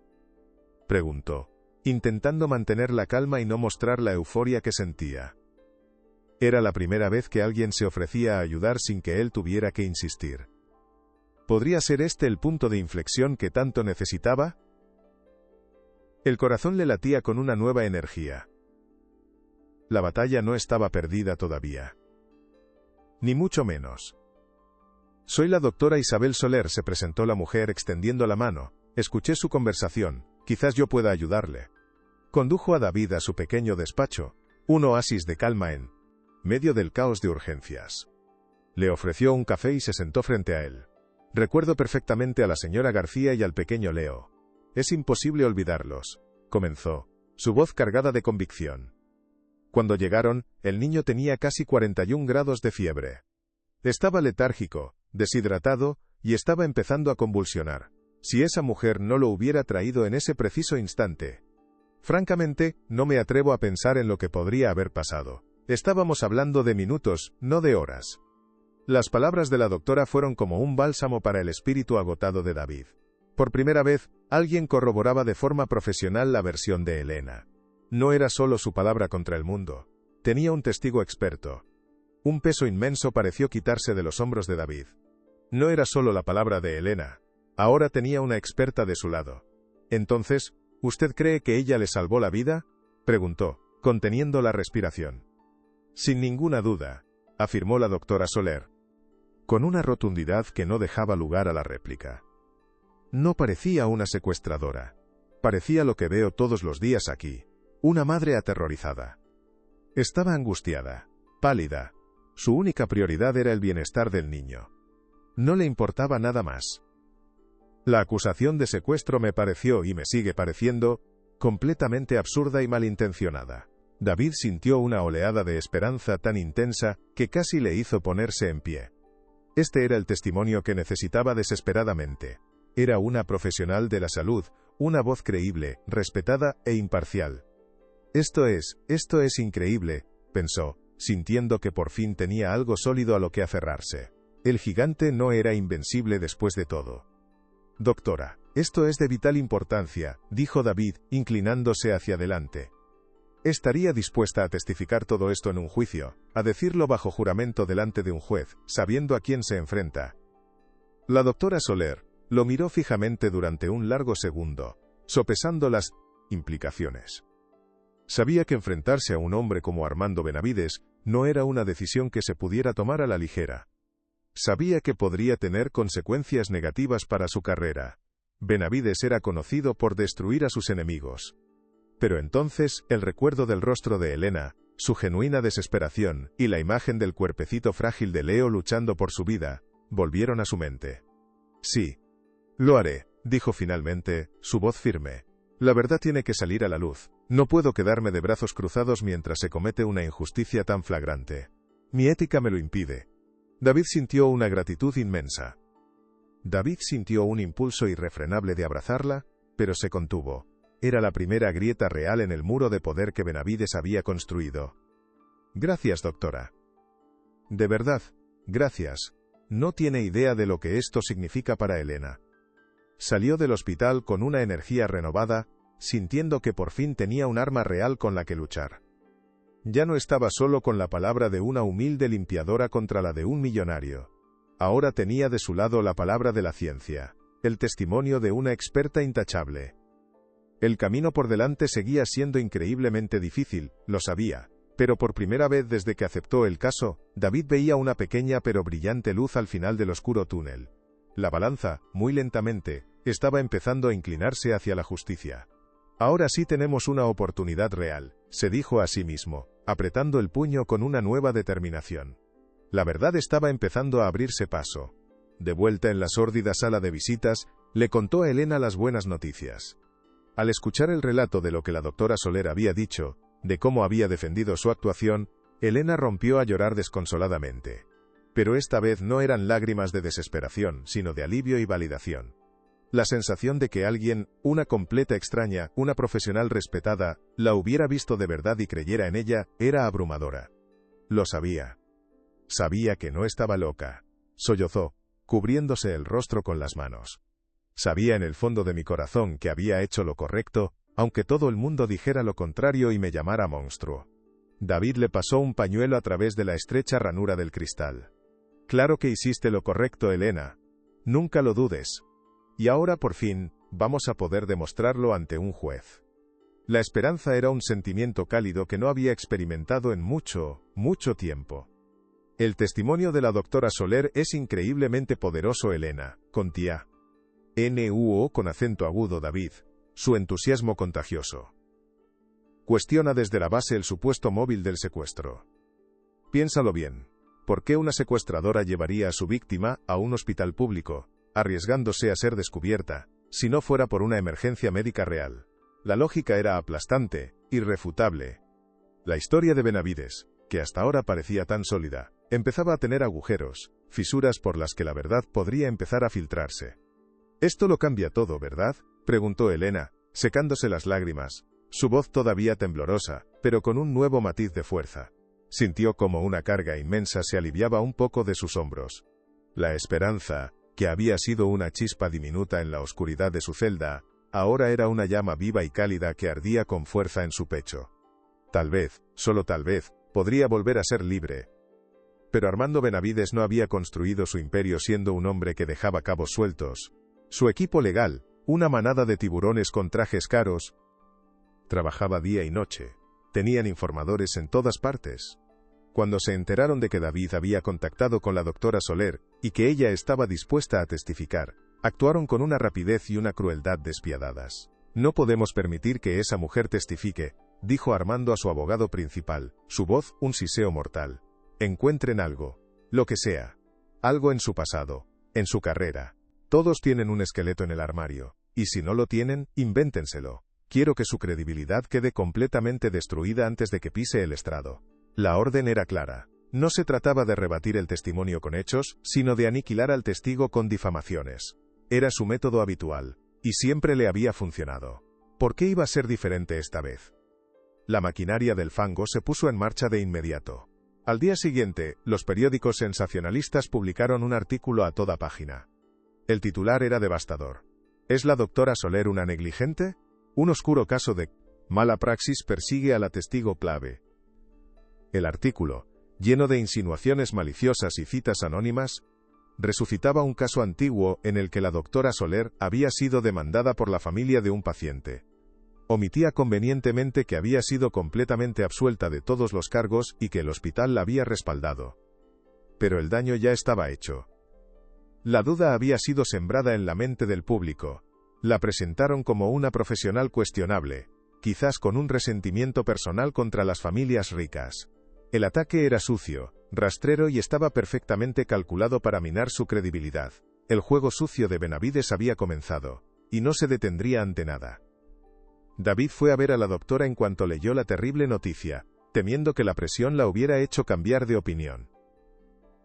preguntó, intentando mantener la calma y no mostrar la euforia que sentía. Era la primera vez que alguien se ofrecía a ayudar sin que él tuviera que insistir. ¿Podría ser este el punto de inflexión que tanto necesitaba? El corazón le latía con una nueva energía. La batalla no estaba perdida todavía. Ni mucho menos. Soy la doctora Isabel Soler, se presentó la mujer extendiendo la mano. Escuché su conversación, quizás yo pueda ayudarle. Condujo a David a su pequeño despacho, un oasis de calma en medio del caos de urgencias. Le ofreció un café y se sentó frente a él. Recuerdo perfectamente a la señora García y al pequeño Leo. Es imposible olvidarlos, comenzó, su voz cargada de convicción. Cuando llegaron, el niño tenía casi 41 grados de fiebre. Estaba letárgico, deshidratado, y estaba empezando a convulsionar. Si esa mujer no lo hubiera traído en ese preciso instante. Francamente, no me atrevo a pensar en lo que podría haber pasado. Estábamos hablando de minutos, no de horas. Las palabras de la doctora fueron como un bálsamo para el espíritu agotado de David. Por primera vez, alguien corroboraba de forma profesional la versión de Elena. No era solo su palabra contra el mundo. Tenía un testigo experto. Un peso inmenso pareció quitarse de los hombros de David. No era solo la palabra de Elena. Ahora tenía una experta de su lado. Entonces, ¿usted cree que ella le salvó la vida?, preguntó, conteniendo la respiración. Sin ninguna duda, afirmó la doctora Soler, con una rotundidad que no dejaba lugar a la réplica. No parecía una secuestradora. Parecía lo que veo todos los días aquí, una madre aterrorizada. Estaba angustiada, pálida. Su única prioridad era el bienestar del niño. No le importaba nada más. La acusación de secuestro me pareció, y me sigue pareciendo, completamente absurda y malintencionada. David sintió una oleada de esperanza tan intensa que casi le hizo ponerse en pie. Este era el testimonio que necesitaba desesperadamente. Era una profesional de la salud, una voz creíble, respetada e imparcial. Esto es increíble, pensó, sintiendo que por fin tenía algo sólido a lo que aferrarse. El gigante no era invencible después de todo. Doctora, esto es de vital importancia, dijo David, inclinándose hacia adelante. Estaría dispuesta a testificar todo esto en un juicio, a decirlo bajo juramento delante de un juez, sabiendo a quién se enfrenta. La doctora Soler lo miró fijamente durante un largo segundo, sopesando las implicaciones. Sabía que enfrentarse a un hombre como Armando Benavides no era una decisión que se pudiera tomar a la ligera. Sabía que podría tener consecuencias negativas para su carrera. Benavides era conocido por destruir a sus enemigos. Pero entonces, el recuerdo del rostro de Elena, su genuina desesperación, y la imagen del cuerpecito frágil de Leo luchando por su vida, volvieron a su mente. Sí. Lo haré, dijo finalmente, su voz firme. La verdad tiene que salir a la luz. No puedo quedarme de brazos cruzados mientras se comete una injusticia tan flagrante. Mi ética me lo impide. David sintió una gratitud inmensa. David sintió un impulso irrefrenable de abrazarla, pero se contuvo. Era la primera grieta real en el muro de poder que Benavides había construido. Gracias, doctora. De verdad, gracias. No tiene idea de lo que esto significa para Elena. Salió del hospital con una energía renovada, sintiendo que por fin tenía un arma real con la que luchar. Ya no estaba solo con la palabra de una humilde limpiadora contra la de un millonario. Ahora tenía de su lado la palabra de la ciencia, el testimonio de una experta intachable. El camino por delante seguía siendo increíblemente difícil, lo sabía, pero por primera vez desde que aceptó el caso, David veía una pequeña pero brillante luz al final del oscuro túnel. La balanza, muy lentamente, estaba empezando a inclinarse hacia la justicia. Ahora sí tenemos una oportunidad real, se dijo a sí mismo, apretando el puño con una nueva determinación. La verdad estaba empezando a abrirse paso. De vuelta en la sórdida sala de visitas, le contó a Elena las buenas noticias. Al escuchar el relato de lo que la doctora Soler había dicho, de cómo había defendido su actuación, Elena rompió a llorar desconsoladamente. Pero esta vez no eran lágrimas de desesperación, sino de alivio y validación. La sensación de que alguien, una completa extraña, una profesional respetada, la hubiera visto de verdad y creyera en ella, era abrumadora. Lo sabía. Sabía que no estaba loca. Sollozó, cubriéndose el rostro con las manos. Sabía en el fondo de mi corazón que había hecho lo correcto, aunque todo el mundo dijera lo contrario y me llamara monstruo. David le pasó un pañuelo a través de la estrecha ranura del cristal. Claro que hiciste lo correcto, Elena. Nunca lo dudes. Y ahora por fin, vamos a poder demostrarlo ante un juez. La esperanza era un sentimiento cálido que no había experimentado en mucho tiempo. El testimonio de la doctora Soler es increíblemente poderoso, Elena, contía. N-U-O con acento agudo David, su entusiasmo contagioso. Cuestiona desde la base el supuesto móvil del secuestro. Piénsalo bien. ¿Por qué una secuestradora llevaría a su víctima a un hospital público, arriesgándose a ser descubierta, si no fuera por una emergencia médica real? La lógica era aplastante, irrefutable. La historia de Benavides, que hasta ahora parecía tan sólida, empezaba a tener agujeros, fisuras por las que la verdad podría empezar a filtrarse. «Esto lo cambia todo, ¿verdad?», preguntó Elena, secándose las lágrimas, su voz todavía temblorosa, pero con un nuevo matiz de fuerza. Sintió como una carga inmensa se aliviaba un poco de sus hombros. La esperanza, que había sido una chispa diminuta en la oscuridad de su celda, ahora era una llama viva y cálida que ardía con fuerza en su pecho. Tal vez, solo tal vez, podría volver a ser libre. Pero Armando Benavides no había construido su imperio siendo un hombre que dejaba cabos sueltos. Su equipo legal, una manada de tiburones con trajes caros, trabajaba día y noche. Tenían informadores en todas partes. Cuando se enteraron de que David había contactado con la doctora Soler, y que ella estaba dispuesta a testificar, actuaron con una rapidez y una crueldad despiadadas. No podemos permitir que esa mujer testifique, dijo Armando a su abogado principal, su voz un siseo mortal. Encuentren algo, lo que sea. Algo en su pasado, en su carrera. Todos tienen un esqueleto en el armario, y si no lo tienen, invéntenselo. Quiero que su credibilidad quede completamente destruida antes de que pise el estrado. La orden era clara. No se trataba de rebatir el testimonio con hechos, sino de aniquilar al testigo con difamaciones. Era su método habitual, y siempre le había funcionado. ¿Por qué iba a ser diferente esta vez? La maquinaria del fango se puso en marcha de inmediato. Al día siguiente, los periódicos sensacionalistas publicaron un artículo a toda página. El titular era devastador. ¿Es la doctora Soler una negligente? Un oscuro caso de mala praxis persigue a la testigo clave. El artículo, lleno de insinuaciones maliciosas y citas anónimas, resucitaba un caso antiguo en el que la doctora Soler había sido demandada por la familia de un paciente. Omitía convenientemente que había sido completamente absuelta de todos los cargos y que el hospital la había respaldado. Pero el daño ya estaba hecho. La duda había sido sembrada en la mente del público. La presentaron como una profesional cuestionable, quizás con un resentimiento personal contra las familias ricas. El ataque era sucio, rastrero y estaba perfectamente calculado para minar su credibilidad. El juego sucio de Benavides había comenzado, y no se detendría ante nada. David fue a ver a la doctora en cuanto leyó la terrible noticia, temiendo que la presión la hubiera hecho cambiar de opinión.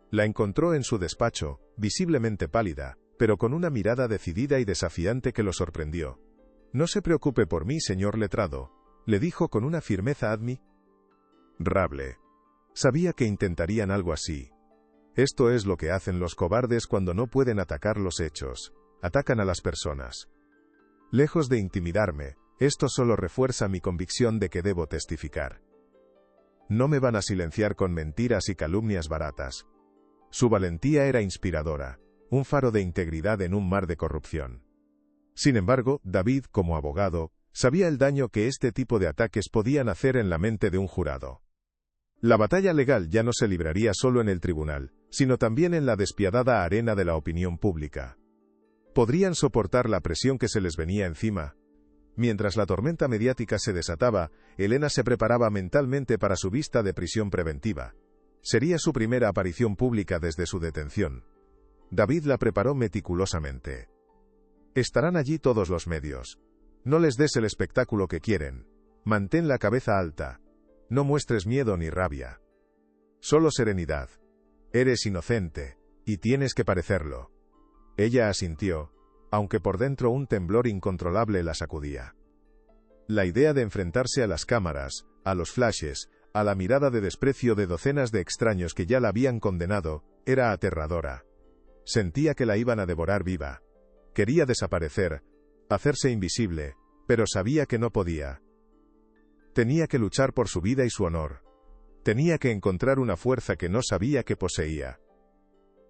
La encontró en su despacho, visiblemente pálida, pero con una mirada decidida y desafiante que lo sorprendió. «No se preocupe por mí, señor letrado», le dijo con una firmeza admirable. Sabía que intentarían algo así. Esto es lo que hacen los cobardes cuando no pueden atacar los hechos. Atacan a las personas. Lejos de intimidarme, esto solo refuerza mi convicción de que debo testificar. No me van a silenciar con mentiras y calumnias baratas. Su valentía era inspiradora, un faro de integridad en un mar de corrupción. Sin embargo, David, como abogado, sabía el daño que este tipo de ataques podían hacer en la mente de un jurado. La batalla legal ya no se libraría solo en el tribunal, sino también en la despiadada arena de la opinión pública. ¿Podrían soportar la presión que se les venía encima? Mientras la tormenta mediática se desataba, Elena se preparaba mentalmente para su vista de prisión preventiva. Sería su primera aparición pública desde su detención. David la preparó meticulosamente. Estarán allí todos los medios. No les des el espectáculo que quieren. Mantén la cabeza alta. No muestres miedo ni rabia. Solo serenidad. Eres inocente, y tienes que parecerlo. Ella asintió, aunque por dentro un temblor incontrolable la sacudía. La idea de enfrentarse a las cámaras, a los flashes, a la mirada de desprecio de docenas de extraños que ya la habían condenado, era aterradora. Sentía que la iban a devorar viva. Quería desaparecer, hacerse invisible, pero sabía que no podía. Tenía que luchar por su vida y su honor. Tenía que encontrar una fuerza que no sabía que poseía.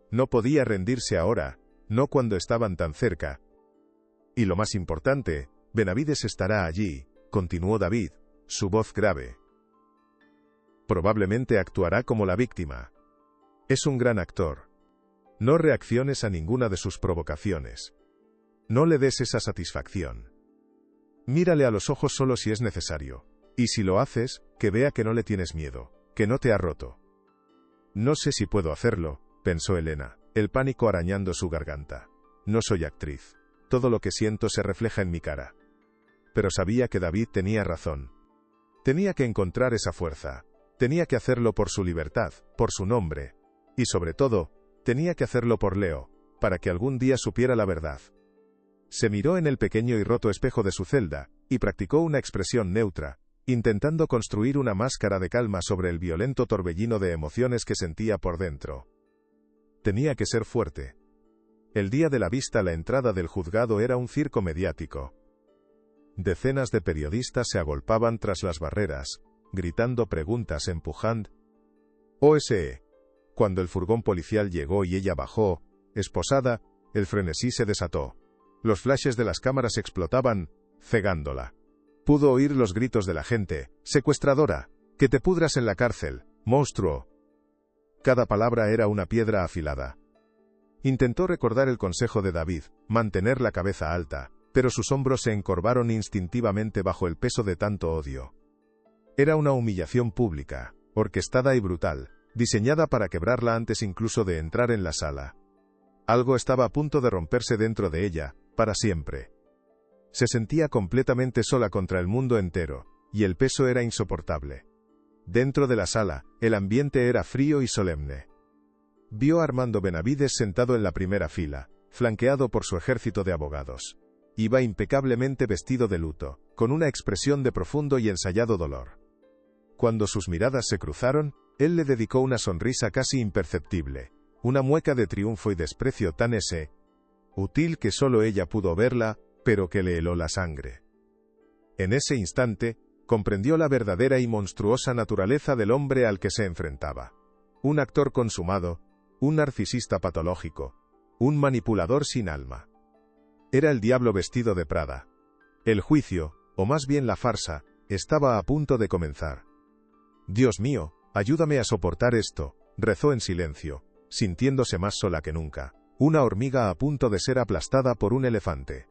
No podía rendirse ahora, no cuando estaban tan cerca. Y lo más importante, Benavides estará allí, continuó David, su voz grave. Probablemente actuará como la víctima. Es un gran actor. No reacciones a ninguna de sus provocaciones. No le des esa satisfacción. Mírale a los ojos solo si es necesario. Y si lo haces, que vea que no le tienes miedo, que no te ha roto. No sé si puedo hacerlo, pensó Elena, el pánico arañando su garganta. No soy actriz. Todo lo que siento se refleja en mi cara. Pero sabía que David tenía razón. Tenía que encontrar esa fuerza. Tenía que hacerlo por su libertad, por su nombre. Y sobre todo, tenía que hacerlo por Leo, para que algún día supiera la verdad. Se miró en el pequeño y roto espejo de su celda, y practicó una expresión neutra, intentando construir una máscara de calma sobre el violento torbellino de emociones que sentía por dentro. Tenía que ser fuerte. El día de la vista la entrada del juzgado era un circo mediático. Decenas de periodistas se agolpaban tras las barreras, gritando preguntas, empujando. OSE. Cuando el furgón policial llegó y ella bajó, esposada, el frenesí se desató. Los flashes de las cámaras explotaban, cegándola. Pudo oír los gritos de la gente: secuestradora, que te pudras en la cárcel, monstruo. Cada palabra era una piedra afilada. Intentó recordar el consejo de David, mantener la cabeza alta, pero sus hombros se encorvaron instintivamente bajo el peso de tanto odio. Era una humillación pública, orquestada y brutal, diseñada para quebrarla antes incluso de entrar en la sala. Algo estaba a punto de romperse dentro de ella, para siempre. Se sentía completamente sola contra el mundo entero, y el peso era insoportable. Dentro de la sala, el ambiente era frío y solemne. Vio a Armando Benavides sentado en la primera fila, flanqueado por su ejército de abogados. Iba impecablemente vestido de luto, con una expresión de profundo y ensayado dolor. Cuando sus miradas se cruzaron, él le dedicó una sonrisa casi imperceptible, una mueca de triunfo y desprecio tan útil que solo ella pudo verla, pero que le heló la sangre. En ese instante, comprendió la verdadera y monstruosa naturaleza del hombre al que se enfrentaba. Un actor consumado, un narcisista patológico, un manipulador sin alma. Era el diablo vestido de Prada. El juicio, o más bien la farsa, estaba a punto de comenzar. Dios mío, ayúdame a soportar esto, rezó en silencio, sintiéndose más sola que nunca, una hormiga a punto de ser aplastada por un elefante.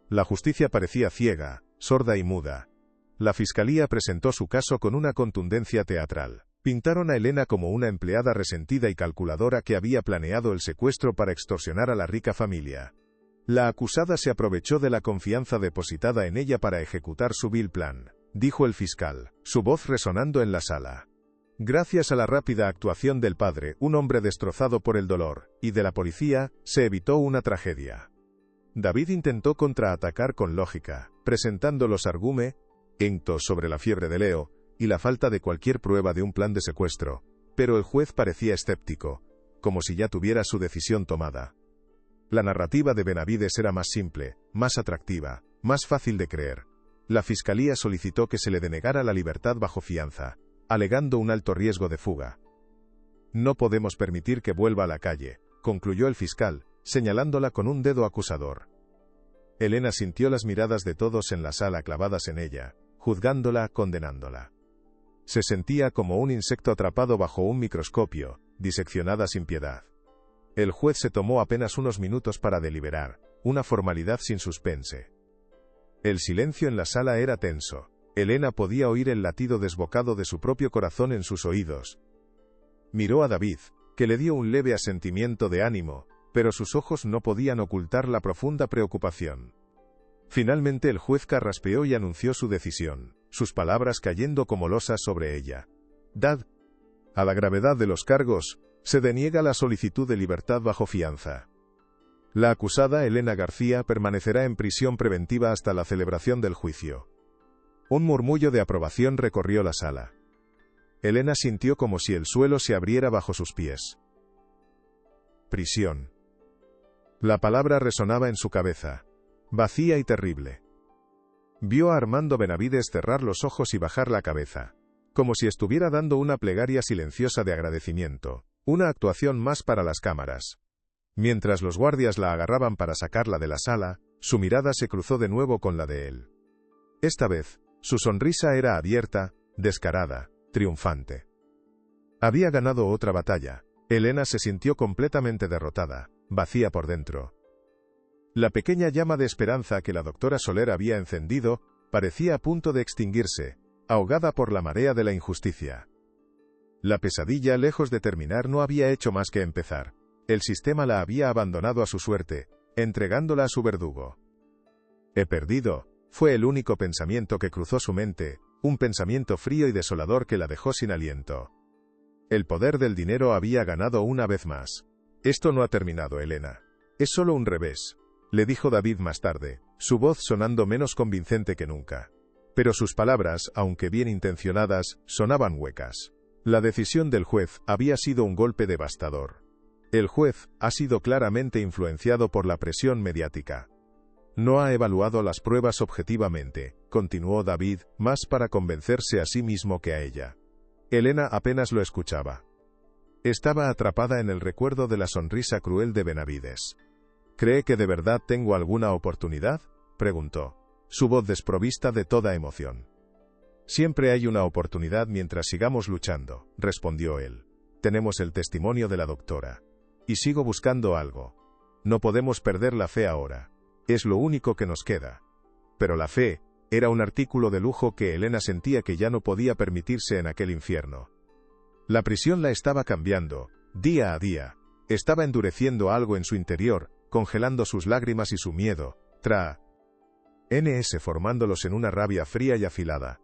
La justicia parecía ciega, sorda y muda. La fiscalía presentó su caso con una contundencia teatral. Pintaron a Elena como una empleada resentida y calculadora que había planeado el secuestro para extorsionar a la rica familia. La acusada se aprovechó de la confianza depositada en ella para ejecutar su vil plan, dijo el fiscal, su voz resonando en la sala. Gracias a la rápida actuación del padre, un hombre destrozado por el dolor, y de la policía, se evitó una tragedia. David intentó contraatacar con lógica, presentando los argumentos sobre la fiebre de Leo, y la falta de cualquier prueba de un plan de secuestro, pero el juez parecía escéptico, como si ya tuviera su decisión tomada. La narrativa de Benavides era más simple, más atractiva, más fácil de creer. La fiscalía solicitó que se le denegara la libertad bajo fianza, alegando un alto riesgo de fuga. No podemos permitir que vuelva a la calle, concluyó el fiscal, señalándola con un dedo acusador. Elena sintió las miradas de todos en la sala clavadas en ella, juzgándola, condenándola. Se sentía como un insecto atrapado bajo un microscopio, diseccionada sin piedad. El juez se tomó apenas unos minutos para deliberar, una formalidad sin suspense. El silencio en la sala era tenso. Elena podía oír el latido desbocado de su propio corazón en sus oídos. Miró a David, que le dio un leve asentimiento de ánimo, pero sus ojos no podían ocultar la profunda preocupación. Finalmente el juez carraspeó y anunció su decisión, sus palabras cayendo como losas sobre ella. Dad a la gravedad de los cargos, se deniega la solicitud de libertad bajo fianza. La acusada, Elena García, permanecerá en prisión preventiva hasta la celebración del juicio. Un murmullo de aprobación recorrió la sala. Elena sintió como si el suelo se abriera bajo sus pies. Prisión. La palabra resonaba en su cabeza, vacía y terrible. Vio a Armando Benavides cerrar los ojos y bajar la cabeza, como si estuviera dando una plegaria silenciosa de agradecimiento, una actuación más para las cámaras. Mientras los guardias la agarraban para sacarla de la sala, su mirada se cruzó de nuevo con la de él. Esta vez, su sonrisa era abierta, descarada, triunfante. Había ganado otra batalla. Elena se sintió completamente derrotada, vacía por dentro. La pequeña llama de esperanza que la doctora Soler había encendido, parecía a punto de extinguirse, ahogada por la marea de la injusticia. La pesadilla, lejos de terminar, no había hecho más que empezar. El sistema la había abandonado a su suerte, entregándola a su verdugo. He perdido, fue el único pensamiento que cruzó su mente, un pensamiento frío y desolador que la dejó sin aliento. El poder del dinero había ganado una vez más. Esto no ha terminado, Elena. Es solo un revés, le dijo David más tarde, su voz sonando menos convincente que nunca. Pero sus palabras, aunque bien intencionadas, sonaban huecas. La decisión del juez había sido un golpe devastador. El juez ha sido claramente influenciado por la presión mediática. No ha evaluado las pruebas objetivamente, continuó David, más para convencerse a sí mismo que a ella. Elena apenas lo escuchaba. Estaba atrapada en el recuerdo de la sonrisa cruel de Benavides. ¿Cree que de verdad tengo alguna oportunidad?, preguntó, su voz desprovista de toda emoción. Siempre hay una oportunidad mientras sigamos luchando, respondió él. Tenemos el testimonio de la doctora. Y sigo buscando algo. No podemos perder la fe ahora. Es lo único que nos queda. Pero la fe era un artículo de lujo que Elena sentía que ya no podía permitirse en aquel infierno. La prisión la estaba cambiando, día a día. Estaba endureciendo algo en su interior, congelando sus lágrimas y su miedo, formándolos en una rabia fría y afilada.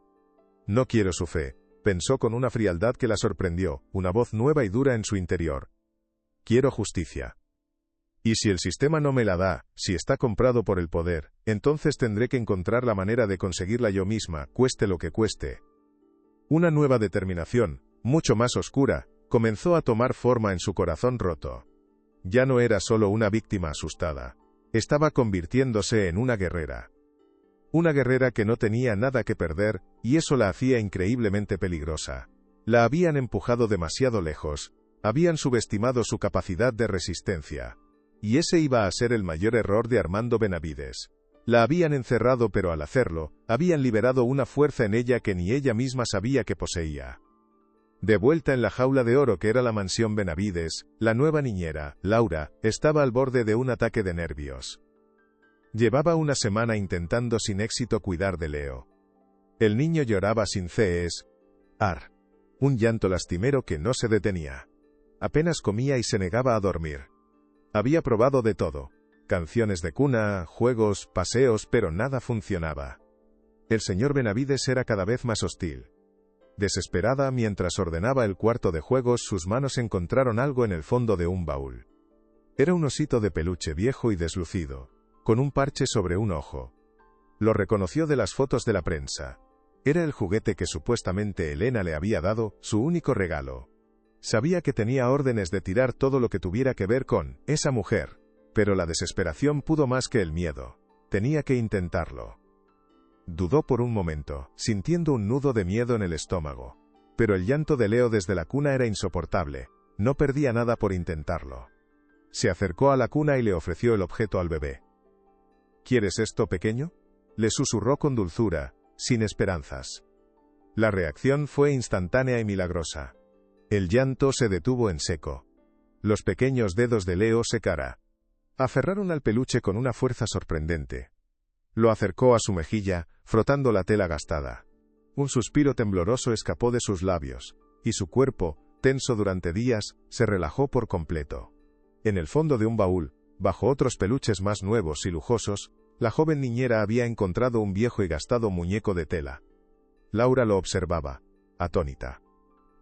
No quiero su fe, pensó con una frialdad que la sorprendió, una voz nueva y dura en su interior. Quiero justicia. Y si el sistema no me la da, si está comprado por el poder, entonces tendré que encontrar la manera de conseguirla yo misma, cueste lo que cueste. Una nueva determinación, mucho más oscura, comenzó a tomar forma en su corazón roto. Ya no era solo una víctima asustada. Estaba convirtiéndose en una guerrera. Una guerrera que no tenía nada que perder, y eso la hacía increíblemente peligrosa. La habían empujado demasiado lejos, habían subestimado su capacidad de resistencia. Y ese iba a ser el mayor error de Armando Benavides. La habían encerrado, pero al hacerlo, habían liberado una fuerza en ella que ni ella misma sabía que poseía. De vuelta en la jaula de oro que era la mansión Benavides, la nueva niñera, Laura, estaba al borde de un ataque de nervios. Llevaba una semana intentando sin éxito cuidar de Leo. El niño lloraba sin cesar. Un llanto lastimero que no se detenía. Apenas comía y se negaba a dormir. Había probado de todo. Canciones de cuna, juegos, paseos, pero nada funcionaba. El señor Benavides era cada vez más hostil. Desesperada, mientras ordenaba el cuarto de juegos, sus manos encontraron algo en el fondo de un baúl. Era un osito de peluche viejo y deslucido, con un parche sobre un ojo. Lo reconoció de las fotos de la prensa. Era el juguete que supuestamente Elena le había dado, su único regalo. Sabía que tenía órdenes de tirar todo lo que tuviera que ver con esa mujer, pero la desesperación pudo más que el miedo. Tenía que intentarlo. Dudó por un momento, sintiendo un nudo de miedo en el estómago. Pero el llanto de Leo desde la cuna era insoportable. No perdía nada por intentarlo. Se acercó a la cuna y le ofreció el objeto al bebé. ¿Quieres esto, pequeño?, le susurró con dulzura, sin esperanzas. La reacción fue instantánea y milagrosa. El llanto se detuvo en seco. Los pequeños dedos de Leo se aferraron al peluche con una fuerza sorprendente. Lo acercó a su mejilla, frotando la tela gastada. Un suspiro tembloroso escapó de sus labios, y su cuerpo, tenso durante días, se relajó por completo. En el fondo de un baúl, bajo otros peluches más nuevos y lujosos, la joven niñera había encontrado un viejo y gastado muñeco de tela. Laura lo observaba, atónita.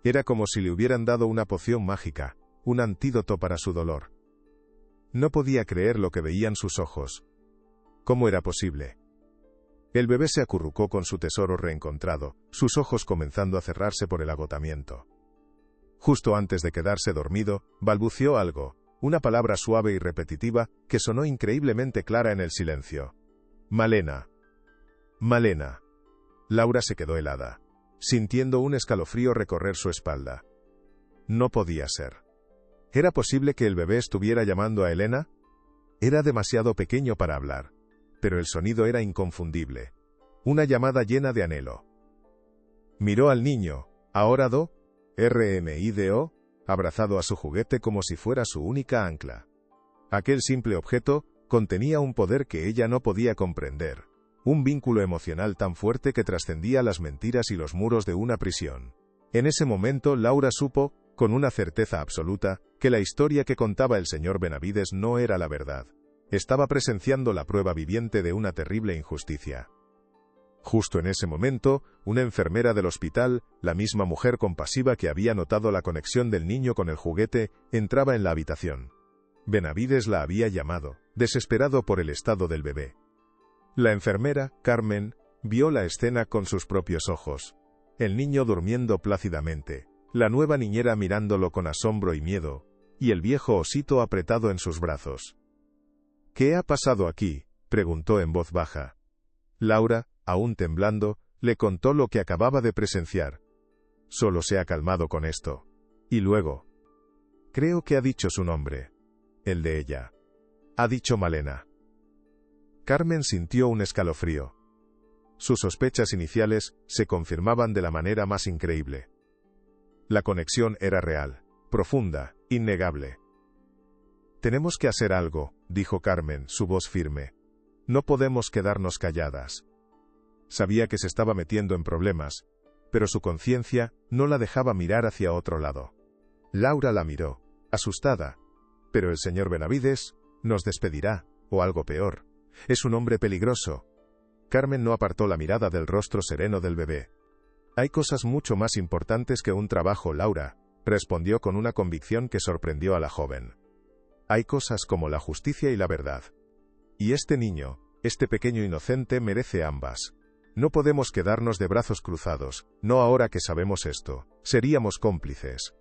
Era como si le hubieran dado una poción mágica, un antídoto para su dolor. No podía creer lo que veían sus ojos. ¿Cómo era posible? El bebé se acurrucó con su tesoro reencontrado, sus ojos comenzando a cerrarse por el agotamiento. Justo antes de quedarse dormido, balbuceó algo, una palabra suave y repetitiva, que sonó increíblemente clara en el silencio. Malena. Malena. Laura se quedó helada, sintiendo un escalofrío recorrer su espalda. No podía ser. ¿Era posible que el bebé estuviera llamando a Elena? Era demasiado pequeño para hablar, pero el sonido era inconfundible. Una llamada llena de anhelo. Miró al niño, ahora RMIDO, abrazado a su juguete como si fuera su única ancla. Aquel simple objeto contenía un poder que ella no podía comprender, un vínculo emocional tan fuerte que trascendía las mentiras y los muros de una prisión. En ese momento Laura supo, con una certeza absoluta, que la historia que contaba el señor Benavides no era la verdad. Estaba presenciando la prueba viviente de una terrible injusticia. Justo en ese momento, una enfermera del hospital, la misma mujer compasiva que había notado la conexión del niño con el juguete, entraba en la habitación. Benavides la había llamado, desesperado por el estado del bebé. La enfermera, Carmen, vio la escena con sus propios ojos. El niño durmiendo plácidamente, la nueva niñera mirándolo con asombro y miedo, y el viejo osito apretado en sus brazos. —¿Qué ha pasado aquí? —preguntó en voz baja. Laura, aún temblando, le contó lo que acababa de presenciar. Solo se ha calmado con esto. Y luego. Creo que ha dicho su nombre. El de ella. Ha dicho Malena. Carmen sintió un escalofrío. Sus sospechas iniciales se confirmaban de la manera más increíble. La conexión era real, profunda, innegable. Tenemos que hacer algo, dijo Carmen, su voz firme. No podemos quedarnos calladas. Sabía que se estaba metiendo en problemas, pero su conciencia no la dejaba mirar hacia otro lado. Laura la miró, asustada. Pero el señor Benavides nos despedirá, o algo peor. Es un hombre peligroso. Carmen no apartó la mirada del rostro sereno del bebé. Hay cosas mucho más importantes que un trabajo, Laura, respondió con una convicción que sorprendió a la joven. Hay cosas como la justicia y la verdad. Y este niño, este pequeño inocente, merece ambas. No podemos quedarnos de brazos cruzados, no ahora que sabemos esto. Seríamos cómplices.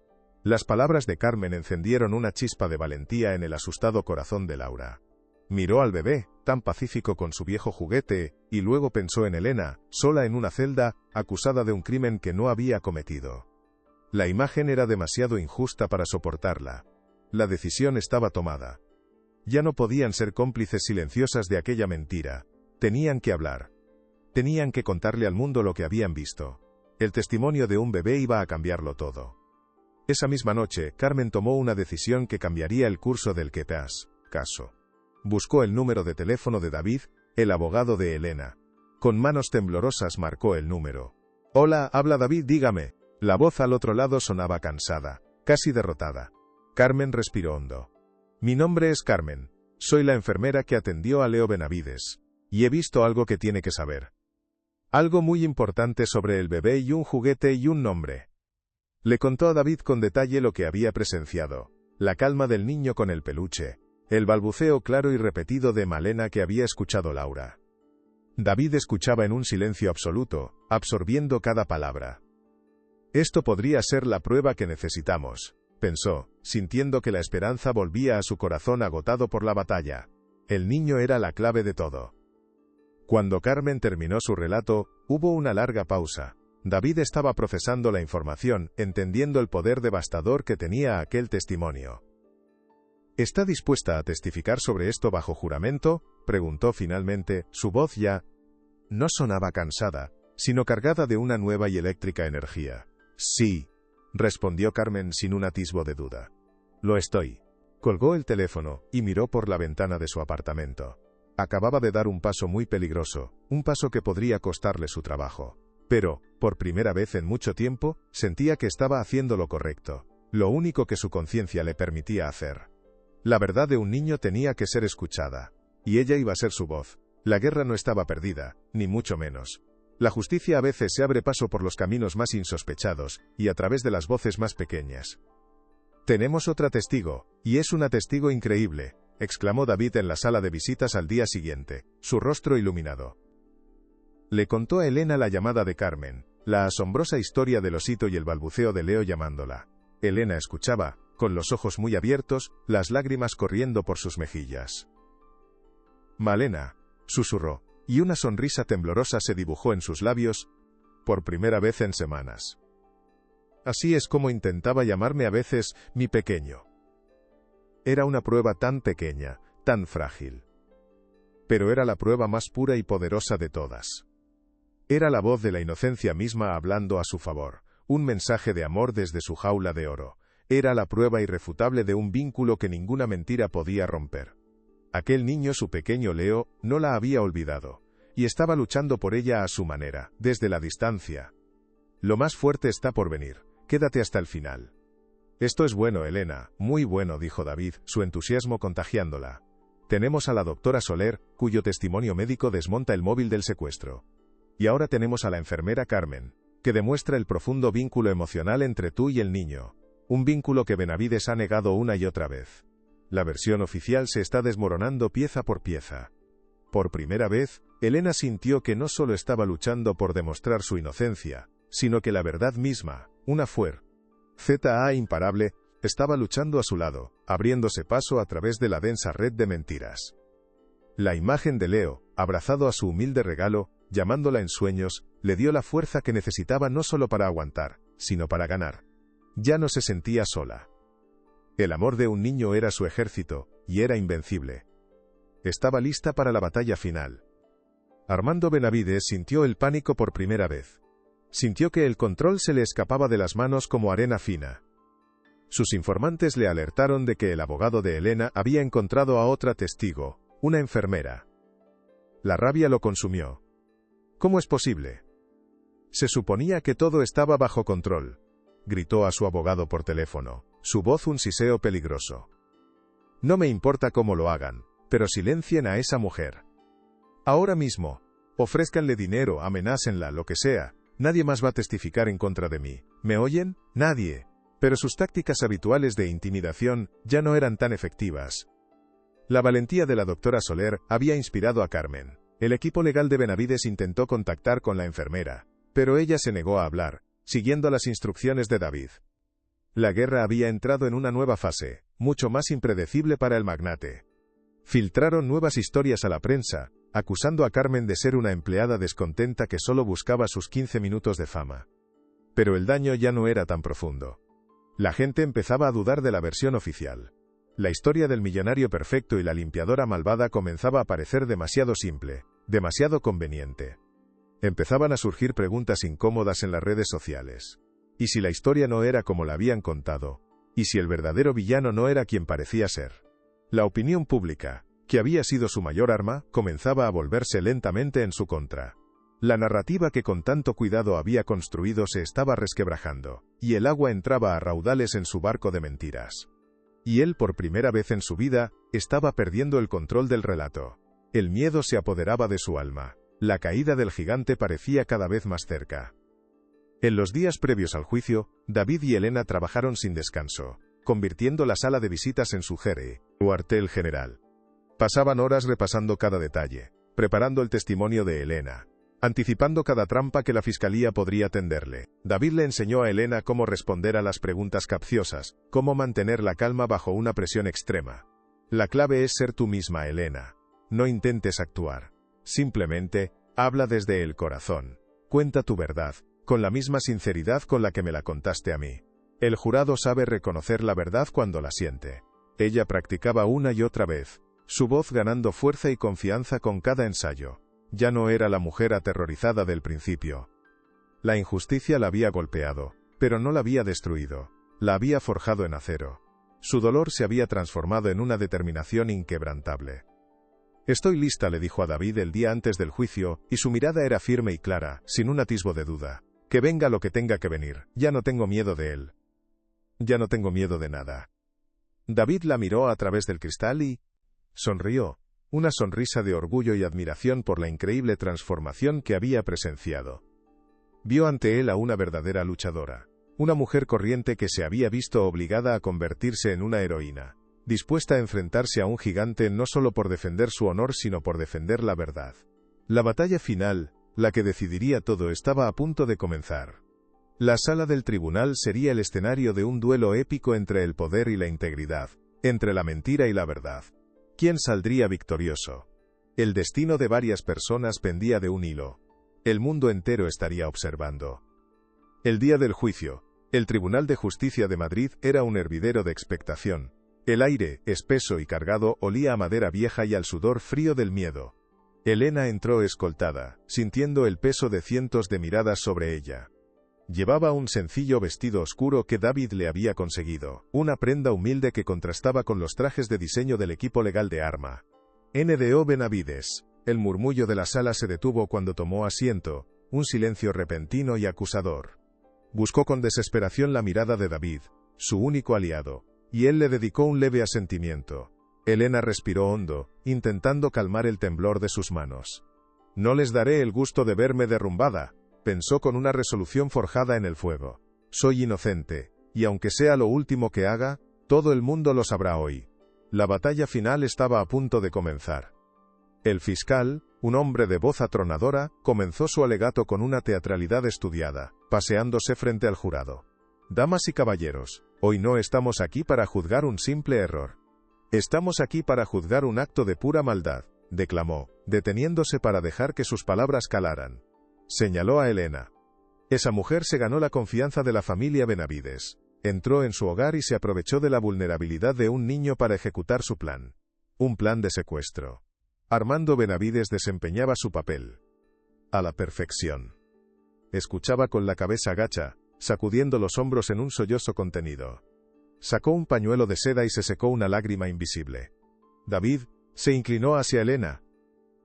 Las palabras de Carmen encendieron una chispa de valentía en el asustado corazón de Laura. Miró al bebé, tan pacífico con su viejo juguete, y luego pensó en Elena, sola en una celda, acusada de un crimen que no había cometido. La imagen era demasiado injusta para soportarla. La decisión estaba tomada. Ya no podían ser cómplices silenciosas de aquella mentira. Tenían que hablar. Tenían que contarle al mundo lo que habían visto. El testimonio de un bebé iba a cambiarlo todo. Esa misma noche, Carmen tomó una decisión que cambiaría el curso del caso. Buscó el número de teléfono de David, el abogado de Elena. Con manos temblorosas marcó el número. «Hola, habla David, dígame». La voz al otro lado sonaba cansada, casi derrotada. Carmen respiró hondo. «Mi nombre es Carmen. Soy la enfermera que atendió a Leo Benavides. Y he visto algo que tiene que saber. Algo muy importante sobre el bebé y un juguete y un nombre». Le contó a David con detalle lo que había presenciado. La calma del niño con el peluche. El balbuceo claro y repetido de Malena que había escuchado Laura. David escuchaba en un silencio absoluto, absorbiendo cada palabra. Esto podría ser la prueba que necesitamos, pensó, sintiendo que la esperanza volvía a su corazón agotado por la batalla. El niño era la clave de todo. Cuando Carmen terminó su relato, hubo una larga pausa. David estaba procesando la información, entendiendo el poder devastador que tenía aquel testimonio. ¿Está dispuesta a testificar sobre esto bajo juramento?, preguntó finalmente, su voz ya no sonaba cansada, sino cargada de una nueva y eléctrica energía. Sí, respondió Carmen sin un atisbo de duda. Lo estoy. Colgó el teléfono y miró por la ventana de su apartamento. Acababa de dar un paso muy peligroso, un paso que podría costarle su trabajo. Pero, por primera vez en mucho tiempo, sentía que estaba haciendo lo correcto, lo único que su conciencia le permitía hacer. La verdad de un niño tenía que ser escuchada, y ella iba a ser su voz. La guerra no estaba perdida, ni mucho menos. La justicia a veces se abre paso por los caminos más insospechados, y a través de las voces más pequeñas. «Tenemos otra testigo, y es una testigo increíble», exclamó David en la sala de visitas al día siguiente, su rostro iluminado. Le contó a Elena la llamada de Carmen, la asombrosa historia del osito y el balbuceo de Leo llamándola. Elena escuchaba, con los ojos muy abiertos, las lágrimas corriendo por sus mejillas. «Malena», susurró, y una sonrisa temblorosa se dibujó en sus labios, por primera vez en semanas. Así es como intentaba llamarme a veces, mi pequeño. Era una prueba tan pequeña, tan frágil. Pero era la prueba más pura y poderosa de todas. Era la voz de la inocencia misma hablando a su favor, un mensaje de amor desde su jaula de oro. Era la prueba irrefutable de un vínculo que ninguna mentira podía romper. Aquel niño, su pequeño Leo, no la había olvidado, y estaba luchando por ella a su manera, desde la distancia. Lo más fuerte está por venir, quédate hasta el final. Esto es bueno, Elena, muy bueno, dijo David, su entusiasmo contagiándola. Tenemos a la doctora Soler, cuyo testimonio médico desmonta el móvil del secuestro. Y ahora tenemos a la enfermera Carmen, que demuestra el profundo vínculo emocional entre tú y el niño. Un vínculo que Benavides ha negado una y otra vez. La versión oficial se está desmoronando pieza por pieza. Por primera vez, Elena sintió que no solo estaba luchando por demostrar su inocencia, sino que la verdad misma, una fuerza imparable, estaba luchando a su lado, abriéndose paso a través de la densa red de mentiras. La imagen de Leo, abrazado a su humilde regalo, llamándola en sueños, le dio la fuerza que necesitaba no solo para aguantar, sino para ganar. Ya no se sentía sola. El amor de un niño era su ejército, y era invencible. Estaba lista para la batalla final. Armando Benavides sintió el pánico por primera vez. Sintió que el control se le escapaba de las manos como arena fina. Sus informantes le alertaron de que el abogado de Elena había encontrado a otra testigo, una enfermera. La rabia lo consumió. ¿Cómo es posible? Se suponía que todo estaba bajo control, gritó a su abogado por teléfono, su voz un siseo peligroso. No me importa cómo lo hagan, pero silencien a esa mujer. Ahora mismo, ofrézcanle dinero, amenácenla, lo que sea, nadie más va a testificar en contra de mí. ¿Me oyen? Nadie. Pero sus tácticas habituales de intimidación ya no eran tan efectivas. La valentía de la doctora Soler había inspirado a Carmen. El equipo legal de Benavides intentó contactar con la enfermera, pero ella se negó a hablar, siguiendo las instrucciones de David. La guerra había entrado en una nueva fase, mucho más impredecible para el magnate. Filtraron nuevas historias a la prensa, acusando a Carmen de ser una empleada descontenta que solo buscaba sus 15 minutos de fama. Pero el daño ya no era tan profundo. La gente empezaba a dudar de la versión oficial. La historia del millonario perfecto y la limpiadora malvada comenzaba a parecer demasiado simple, demasiado conveniente. Empezaban a surgir preguntas incómodas en las redes sociales. ¿Y si la historia no era como la habían contado? ¿Y si el verdadero villano no era quien parecía ser? La opinión pública, que había sido su mayor arma, comenzaba a volverse lentamente en su contra. La narrativa que con tanto cuidado había construido se estaba resquebrajando, y el agua entraba a raudales en su barco de mentiras. Y él, por primera vez en su vida, estaba perdiendo el control del relato. El miedo se apoderaba de su alma. La caída del gigante parecía cada vez más cerca. En los días previos al juicio, David y Elena trabajaron sin descanso, convirtiendo la sala de visitas en su cuartel general. Pasaban horas repasando cada detalle, preparando el testimonio de Elena, anticipando cada trampa que la fiscalía podría tenderle. David le enseñó a Elena cómo responder a las preguntas capciosas, cómo mantener la calma bajo una presión extrema. La clave es ser tú misma, Elena. No intentes actuar. Simplemente, habla desde el corazón. Cuenta tu verdad, con la misma sinceridad con la que me la contaste a mí. El jurado sabe reconocer la verdad cuando la siente. Ella practicaba una y otra vez, su voz ganando fuerza y confianza con cada ensayo. Ya no era la mujer aterrorizada del principio. La injusticia la había golpeado, pero no la había destruido. La había forjado en acero. Su dolor se había transformado en una determinación inquebrantable. Estoy lista, le dijo a David el día antes del juicio, y su mirada era firme y clara, sin un atisbo de duda. Que venga lo que tenga que venir, ya no tengo miedo de él. Ya no tengo miedo de nada. David la miró a través del cristal y sonrió, una sonrisa de orgullo y admiración por la increíble transformación que había presenciado. Vio ante él a una verdadera luchadora, una mujer corriente que se había visto obligada a convertirse en una heroína, dispuesta a enfrentarse a un gigante no solo por defender su honor sino por defender la verdad. La batalla final, la que decidiría todo, estaba a punto de comenzar. La sala del tribunal sería el escenario de un duelo épico entre el poder y la integridad, entre la mentira y la verdad. ¿Quién saldría victorioso? El destino de varias personas pendía de un hilo. El mundo entero estaría observando. El día del juicio, el Tribunal de Justicia de Madrid era un hervidero de expectación. El aire, espeso y cargado, olía a madera vieja y al sudor frío del miedo. Elena entró escoltada, sintiendo el peso de cientos de miradas sobre ella. Llevaba un sencillo vestido oscuro que David le había conseguido, una prenda humilde que contrastaba con los trajes de diseño del equipo legal de Arma. NDO Benavides. El murmullo de la sala se detuvo cuando tomó asiento, un silencio repentino y acusador. Buscó con desesperación la mirada de David, su único aliado, y él le dedicó un leve asentimiento. Elena respiró hondo, intentando calmar el temblor de sus manos. No les daré el gusto de verme derrumbada, pensó con una resolución forjada en el fuego. Soy inocente, y aunque sea lo último que haga, todo el mundo lo sabrá hoy. La batalla final estaba a punto de comenzar. El fiscal, un hombre de voz atronadora, comenzó su alegato con una teatralidad estudiada, paseándose frente al jurado. Damas y caballeros, Hoy no estamos aquí para juzgar un simple error. Estamos aquí para juzgar un acto de pura maldad, declamó, deteniéndose para dejar que sus palabras calaran. Señaló a Elena. Esa mujer se ganó la confianza de la familia Benavides. Entró en su hogar y se aprovechó de la vulnerabilidad de un niño para ejecutar su plan. Un plan de secuestro. Armando Benavides desempeñaba su papel a la perfección. Escuchaba con la cabeza gacha, sacudiendo los hombros en un sollozo contenido. Sacó un pañuelo de seda y se secó una lágrima invisible. David se inclinó hacia Elena.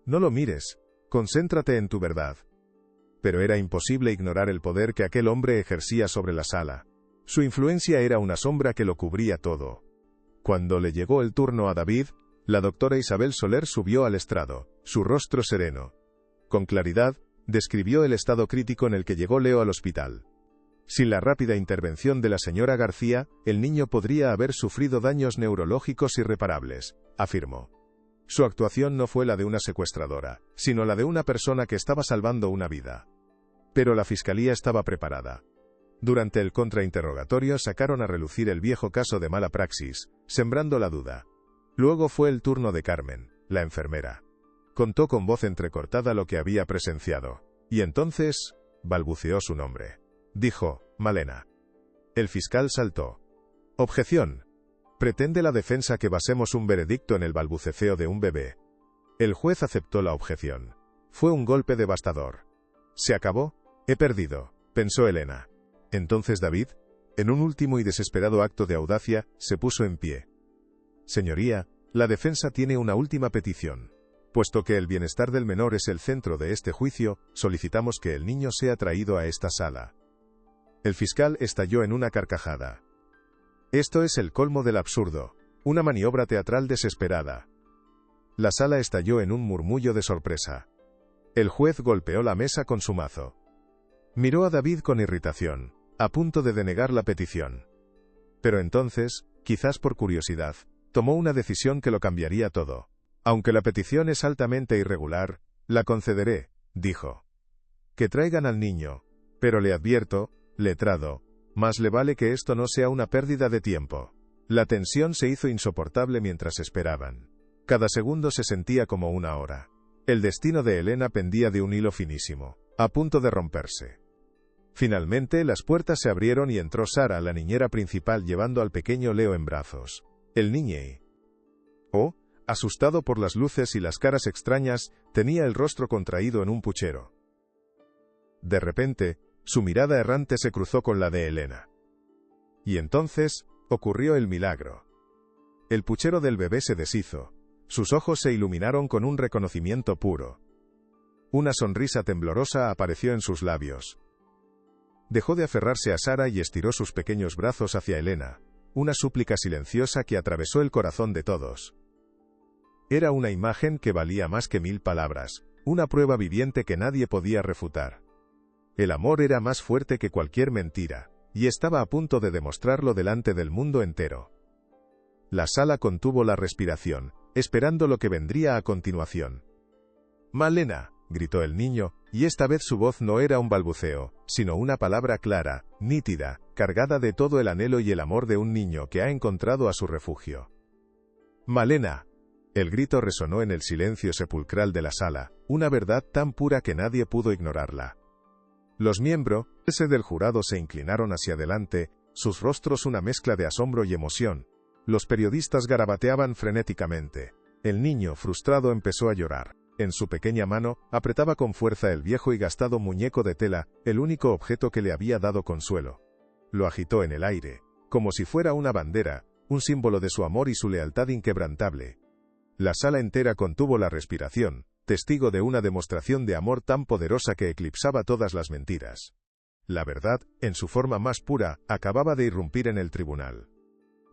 No lo mires, concéntrate en tu verdad. Pero era imposible ignorar el poder que aquel hombre ejercía sobre la sala. Su influencia era una sombra que lo cubría todo. Cuando le llegó el turno a David, la doctora Isabel Soler subió al estrado, su rostro sereno. Con claridad, describió el estado crítico en el que llegó Leo al hospital. Sin la rápida intervención de la señora García, el niño podría haber sufrido daños neurológicos irreparables, afirmó. Su actuación no fue la de una secuestradora, sino la de una persona que estaba salvando una vida. Pero la fiscalía estaba preparada. Durante el contrainterrogatorio sacaron a relucir el viejo caso de mala praxis, sembrando la duda. Luego fue el turno de Carmen, la enfermera. Contó con voz entrecortada lo que había presenciado. Y entonces, balbuceó su nombre. Dijo, Malena. El fiscal saltó. Objeción. Pretende la defensa que basemos un veredicto en el balbuceo de un bebé. El juez aceptó la objeción. Fue un golpe devastador. ¿Se acabó? He perdido, pensó Elena. Entonces David, en un último y desesperado acto de audacia, se puso en pie. Señoría, la defensa tiene una última petición. Puesto que el bienestar del menor es el centro de este juicio, solicitamos que el niño sea traído a esta sala. El fiscal estalló en una carcajada. Esto es el colmo del absurdo, una maniobra teatral desesperada. La sala estalló en un murmullo de sorpresa. El juez golpeó la mesa con su mazo. Miró a David con irritación, a punto de denegar la petición. Pero entonces, quizás por curiosidad, tomó una decisión que lo cambiaría todo. Aunque la petición es altamente irregular, la concederé, dijo. Que traigan al niño, pero le advierto, letrado, más le vale que esto no sea una pérdida de tiempo. La tensión se hizo insoportable mientras esperaban. Cada segundo se sentía como una hora. El destino de Elena pendía de un hilo finísimo, a punto de romperse. Finalmente las puertas se abrieron y entró Sara, la niñera principal, llevando al pequeño Leo en brazos. El niño, asustado por las luces y las caras extrañas, tenía el rostro contraído en un puchero. De repente, su mirada errante se cruzó con la de Elena. Y entonces, ocurrió el milagro. El puchero del bebé se deshizo. Sus ojos se iluminaron con un reconocimiento puro. Una sonrisa temblorosa apareció en sus labios. Dejó de aferrarse a Sara y estiró sus pequeños brazos hacia Elena, una súplica silenciosa que atravesó el corazón de todos. Era una imagen que valía más que 1000 palabras, una prueba viviente que nadie podía refutar. El amor era más fuerte que cualquier mentira, y estaba a punto de demostrarlo delante del mundo entero. La sala contuvo la respiración, esperando lo que vendría a continuación. «Malena», gritó el niño, y esta vez su voz no era un balbuceo, sino una palabra clara, nítida, cargada de todo el anhelo y el amor de un niño que ha encontrado a su refugio. «Malena». El grito resonó en el silencio sepulcral de la sala, una verdad tan pura que nadie pudo ignorarla. Los miembros del jurado se inclinaron hacia adelante, sus rostros una mezcla de asombro y emoción. Los periodistas garabateaban frenéticamente. El niño, frustrado, empezó a llorar. En su pequeña mano, apretaba con fuerza el viejo y gastado muñeco de tela, el único objeto que le había dado consuelo. Lo agitó en el aire, como si fuera una bandera, un símbolo de su amor y su lealtad inquebrantable. La sala entera contuvo la respiración, testigo de una demostración de amor tan poderosa que eclipsaba todas las mentiras. La verdad, en su forma más pura, acababa de irrumpir en el tribunal.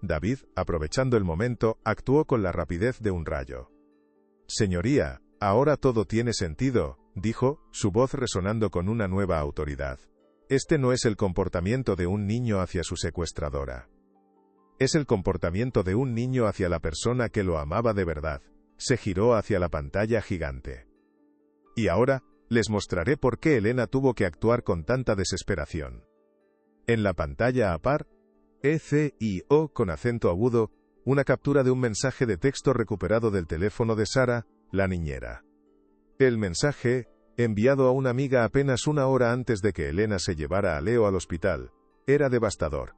David, aprovechando el momento, actuó con la rapidez de un rayo. «Señoría, ahora todo tiene sentido», dijo, su voz resonando con una nueva autoridad. «Este no es el comportamiento de un niño hacia su secuestradora. Es el comportamiento de un niño hacia la persona que lo amaba de verdad». Se giró hacia la pantalla gigante. «Y ahora, les mostraré por qué Elena tuvo que actuar con tanta desesperación». En la pantalla a par, ECIO con acento agudo, una captura de un mensaje de texto recuperado del teléfono de Sara, la niñera. El mensaje, enviado a una amiga apenas una hora antes de que Elena se llevara a Leo al hospital, era devastador.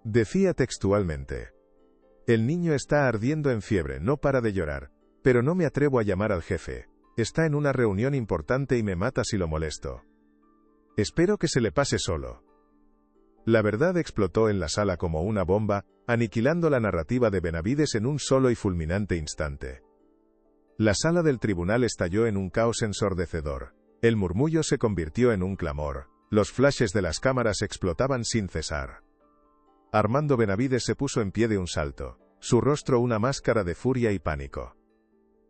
Decía textualmente: «El niño está ardiendo en fiebre, no para de llorar, pero no me atrevo a llamar al jefe. Está en una reunión importante y me mata si lo molesto. Espero que se le pase solo». La verdad explotó en la sala como una bomba, aniquilando la narrativa de Benavides en un solo y fulminante instante. La sala del tribunal estalló en un caos ensordecedor. El murmullo se convirtió en un clamor. Los flashes de las cámaras explotaban sin cesar. Armando Benavides se puso en pie de un salto, su rostro una máscara de furia y pánico.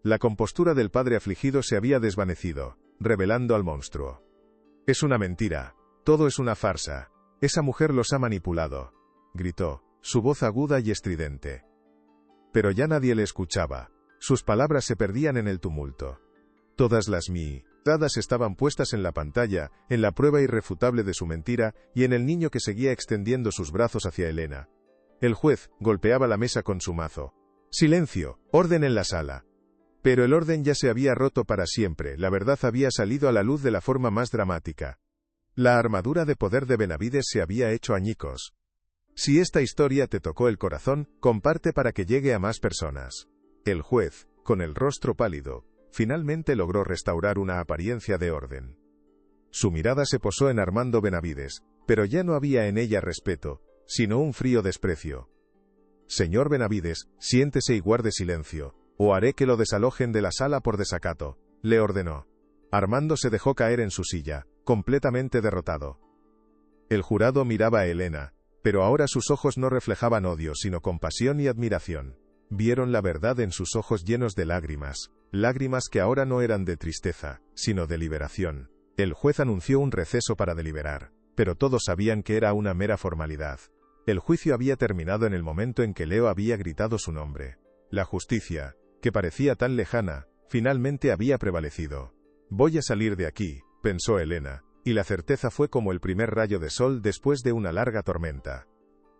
La compostura del padre afligido se había desvanecido, revelando al monstruo. «Es una mentira. Todo es una farsa. Esa mujer los ha manipulado», gritó, su voz aguda y estridente. Pero ya nadie le escuchaba. Sus palabras se perdían en el tumulto. Todas las miradas estaban puestas en la pantalla, en la prueba irrefutable de su mentira, y en el niño que seguía extendiendo sus brazos hacia Elena. El juez golpeaba la mesa con su mazo. «Silencio, orden en la sala». Pero el orden ya se había roto para siempre, la verdad había salido a la luz de la forma más dramática. La armadura de poder de Benavides se había hecho añicos. Si esta historia te tocó el corazón, comparte para que llegue a más personas. El juez, con el rostro pálido, finalmente logró restaurar una apariencia de orden. Su mirada se posó en Armando Benavides, pero ya no había en ella respeto, sino un frío desprecio. «Señor Benavides, siéntese y guarde silencio, o haré que lo desalojen de la sala por desacato», le ordenó. Armando se dejó caer en su silla, completamente derrotado. El jurado miraba a Elena, pero ahora sus ojos no reflejaban odio sino compasión y admiración. Vieron la verdad en sus ojos llenos de lágrimas, lágrimas que ahora no eran de tristeza, sino de liberación. El juez anunció un receso para deliberar, pero todos sabían que era una mera formalidad. El juicio había terminado en el momento en que Leo había gritado su nombre. La justicia, que parecía tan lejana, finalmente había prevalecido. «Voy a salir de aquí», pensó Elena, y la certeza fue como el primer rayo de sol después de una larga tormenta.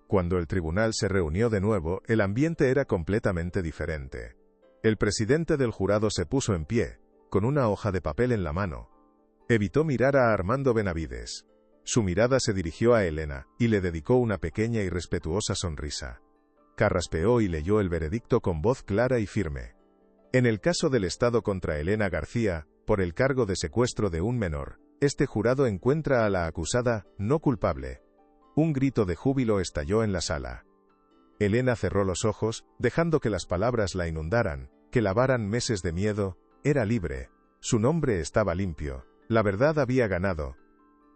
Cuando el tribunal se reunió de nuevo, el ambiente era completamente diferente. El presidente del jurado se puso en pie, con una hoja de papel en la mano. Evitó mirar a Armando Benavides. Su mirada se dirigió a Elena, y le dedicó una pequeña y respetuosa sonrisa. Carraspeó y leyó el veredicto con voz clara y firme. En el caso del Estado contra Elena García, por el cargo de secuestro de un menor, este jurado encuentra a la acusada no culpable. Un grito de júbilo estalló en la sala. Elena cerró los ojos, dejando que las palabras la inundaran, que lavaran meses de miedo. Era libre. Su nombre estaba limpio. La verdad había ganado.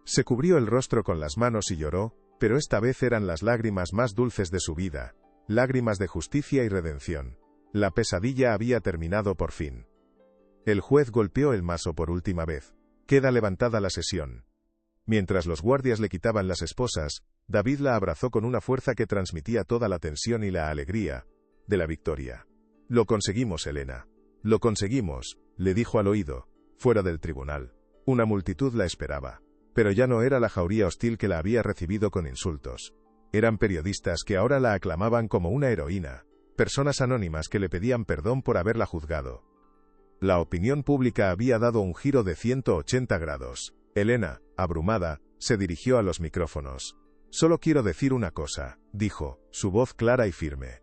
Se cubrió el rostro con las manos y lloró, pero esta vez eran las lágrimas más dulces de su vida. Lágrimas de justicia y redención. La pesadilla había terminado por fin. El juez golpeó el mazo por última vez. Queda levantada la sesión. Mientras los guardias le quitaban las esposas, David la abrazó con una fuerza que transmitía toda la tensión y la alegría de la victoria. «Lo conseguimos, Elena. Lo conseguimos», le dijo al oído, fuera del tribunal. Una multitud la esperaba. Pero ya no era la jauría hostil que la había recibido con insultos. Eran periodistas que ahora la aclamaban como una heroína. Personas anónimas que le pedían perdón por haberla juzgado. La opinión pública había dado un giro de 180 grados. Elena, abrumada, se dirigió a los micrófonos. «Solo quiero decir una cosa», dijo, su voz clara y firme.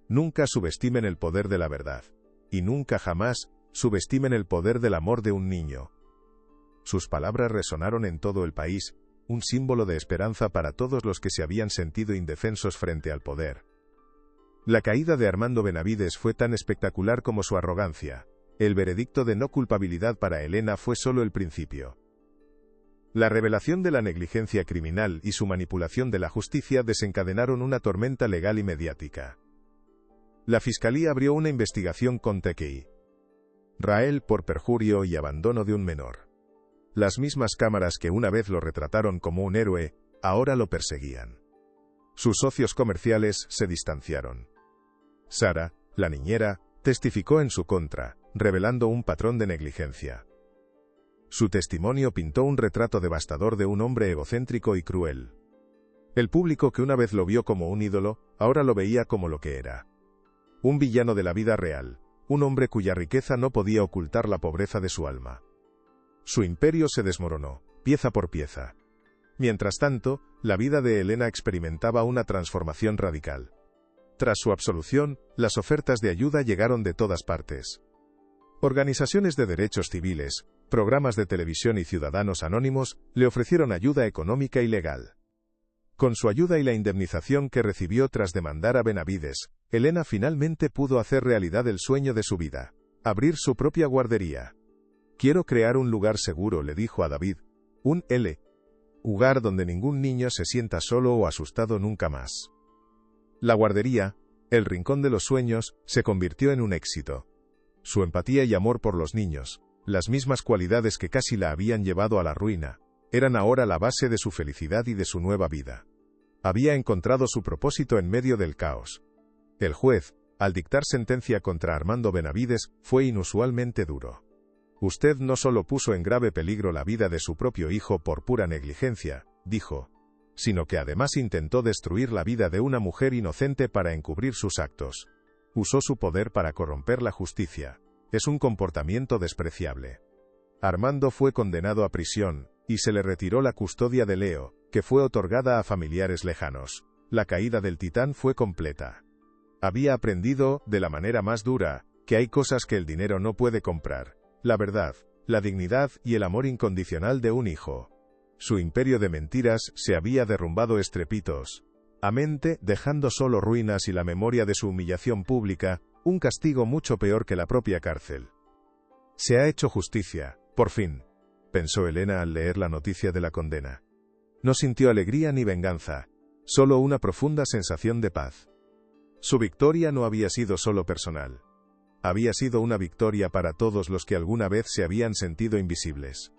«Nunca subestimen el poder de la verdad. Y nunca jamás subestimen el poder del amor de un niño». Sus palabras resonaron en todo el país, un símbolo de esperanza para todos los que se habían sentido indefensos frente al poder. La caída de Armando Benavides fue tan espectacular como su arrogancia. El veredicto de no culpabilidad para Elena fue solo el principio. La revelación de la negligencia criminal y su manipulación de la justicia desencadenaron una tormenta legal y mediática. La fiscalía abrió una investigación con Tekei Rael por perjurio y abandono de un menor. Las mismas cámaras que una vez lo retrataron como un héroe, ahora lo perseguían. Sus socios comerciales se distanciaron. Sara, la niñera, testificó en su contra, revelando un patrón de negligencia. Su testimonio pintó un retrato devastador de un hombre egocéntrico y cruel. El público que una vez lo vio como un ídolo, ahora lo veía como lo que era. Un villano de la vida real, un hombre cuya riqueza no podía ocultar la pobreza de su alma. Su imperio se desmoronó, pieza por pieza. Mientras tanto, la vida de Elena experimentaba una transformación radical. Tras su absolución, las ofertas de ayuda llegaron de todas partes. Organizaciones de derechos civiles, programas de televisión y ciudadanos anónimos le ofrecieron ayuda económica y legal. Con su ayuda y la indemnización que recibió tras demandar a Benavides, Elena finalmente pudo hacer realidad el sueño de su vida: abrir su propia guardería. «Quiero crear un lugar seguro», le dijo a David, un lugar donde ningún niño se sienta solo o asustado nunca más. La guardería, el rincón de los sueños, se convirtió en un éxito. Su empatía y amor por los niños, las mismas cualidades que casi la habían llevado a la ruina, eran ahora la base de su felicidad y de su nueva vida. Había encontrado su propósito en medio del caos. El juez, al dictar sentencia contra Armando Benavides, fue inusualmente duro. «Usted no solo puso en grave peligro la vida de su propio hijo por pura negligencia», dijo, «sino que además intentó destruir la vida de una mujer inocente para encubrir sus actos. Usó su poder para corromper la justicia. Es un comportamiento despreciable». Armando fue condenado a prisión, y se le retiró la custodia de Leo, que fue otorgada a familiares lejanos. La caída del titán fue completa. Había aprendido, de la manera más dura, que hay cosas que el dinero no puede comprar: la verdad, la dignidad y el amor incondicional de un hijo. Su imperio de mentiras se había derrumbado estrepitosamente, dejando solo ruinas y la memoria de su humillación pública, un castigo mucho peor que la propia cárcel. «Se ha hecho justicia, por fin», pensó Elena al leer la noticia de la condena. No sintió alegría ni venganza, solo una profunda sensación de paz. Su victoria no había sido solo personal. Había sido una victoria para todos los que alguna vez se habían sentido invisibles.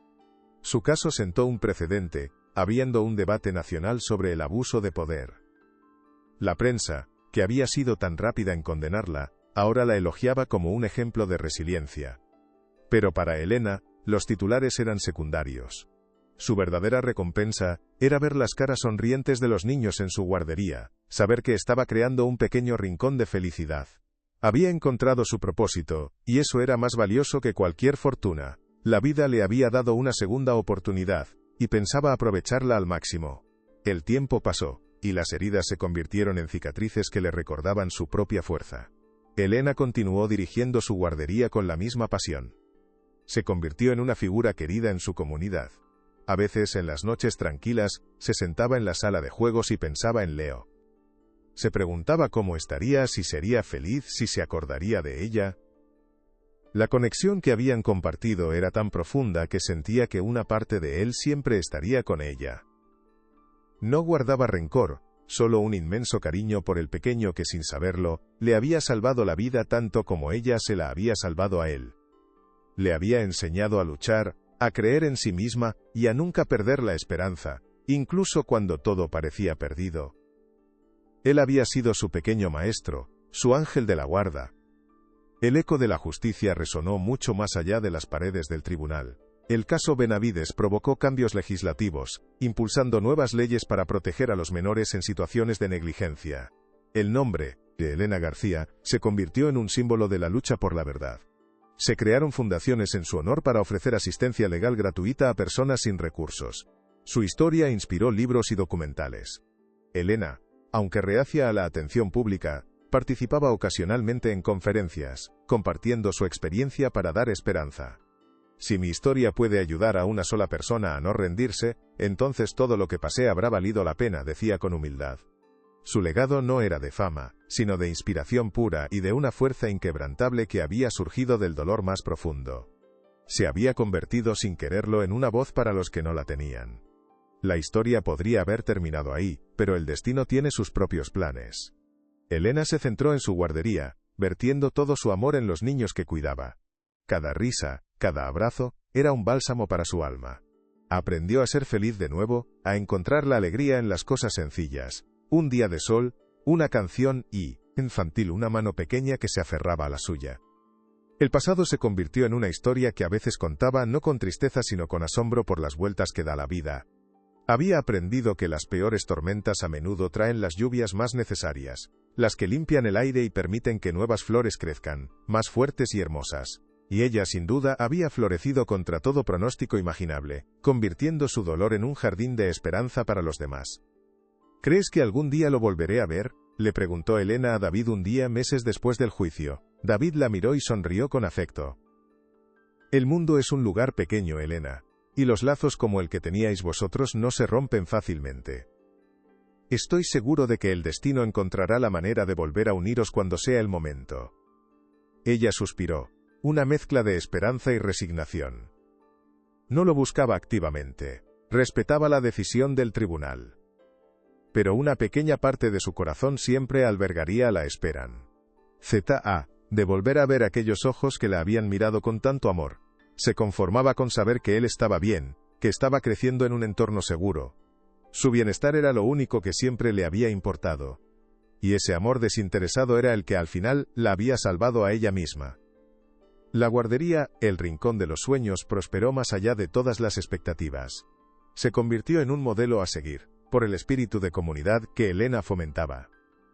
Su caso sentó un precedente, habiendo un debate nacional sobre el abuso de poder. La prensa, que había sido tan rápida en condenarla, ahora la elogiaba como un ejemplo de resiliencia. Pero para Elena, los titulares eran secundarios. Su verdadera recompensa era ver las caras sonrientes de los niños en su guardería, saber que estaba creando un pequeño rincón de felicidad. Había encontrado su propósito, y eso era más valioso que cualquier fortuna. La vida le había dado una segunda oportunidad, y pensaba aprovecharla al máximo. El tiempo pasó, y las heridas se convirtieron en cicatrices que le recordaban su propia fuerza. Elena continuó dirigiendo su guardería con la misma pasión. Se convirtió en una figura querida en su comunidad. A veces, en las noches tranquilas, se sentaba en la sala de juegos y pensaba en Leo. Se preguntaba cómo estaría, si sería feliz, si se acordaría de ella. La conexión que habían compartido era tan profunda que sentía que una parte de él siempre estaría con ella. No guardaba rencor, solo un inmenso cariño por el pequeño que, sin saberlo, le había salvado la vida tanto como ella se la había salvado a él. Le había enseñado a luchar, a creer en sí misma y a nunca perder la esperanza, incluso cuando todo parecía perdido. Él había sido su pequeño maestro, su ángel de la guarda. El eco de la justicia resonó mucho más allá de las paredes del tribunal. El caso Benavides provocó cambios legislativos, impulsando nuevas leyes para proteger a los menores en situaciones de negligencia. El nombre, de Elena García, se convirtió en un símbolo de la lucha por la verdad. Se crearon fundaciones en su honor para ofrecer asistencia legal gratuita a personas sin recursos. Su historia inspiró libros y documentales. Elena, aunque reacia a la atención pública, participaba ocasionalmente en conferencias, compartiendo su experiencia para dar esperanza. Si mi historia puede ayudar a una sola persona a no rendirse, entonces todo lo que pasé habrá valido la pena, decía con humildad. Su legado no era de fama, sino de inspiración pura y de una fuerza inquebrantable que había surgido del dolor más profundo. Se había convertido sin quererlo en una voz para los que no la tenían. La historia podría haber terminado ahí, pero el destino tiene sus propios planes. Elena se centró en su guardería, vertiendo todo su amor en los niños que cuidaba. Cada risa, cada abrazo, era un bálsamo para su alma. Aprendió a ser feliz de nuevo, a encontrar la alegría en las cosas sencillas. Un día de sol, una canción y, infantil, una mano pequeña que se aferraba a la suya. El pasado se convirtió en una historia que a veces contaba no con tristeza sino con asombro por las vueltas que da la vida. Había aprendido que las peores tormentas a menudo traen las lluvias más necesarias, las que limpian el aire y permiten que nuevas flores crezcan, más fuertes y hermosas. Y ella sin duda había florecido contra todo pronóstico imaginable, convirtiendo su dolor en un jardín de esperanza para los demás. ¿Crees que algún día lo volveré a ver?, le preguntó Elena a David un día meses después del juicio. David la miró y sonrió con afecto. El mundo es un lugar pequeño, Elena, y los lazos como el que teníais vosotros no se rompen fácilmente. Estoy seguro de que el destino encontrará la manera de volver a uniros cuando sea el momento. Ella suspiró, una mezcla de esperanza y resignación. No lo buscaba activamente, respetaba la decisión del tribunal. Pero una pequeña parte de su corazón siempre albergaría la esperanza. De volver a ver aquellos ojos que la habían mirado con tanto amor. Se conformaba con saber que él estaba bien, que estaba creciendo en un entorno seguro. Su bienestar era lo único que siempre le había importado. Y ese amor desinteresado era el que al final la había salvado a ella misma. La guardería, el rincón de los sueños, prosperó más allá de todas las expectativas. Se convirtió en un modelo a seguir, por el espíritu de comunidad que Elena fomentaba.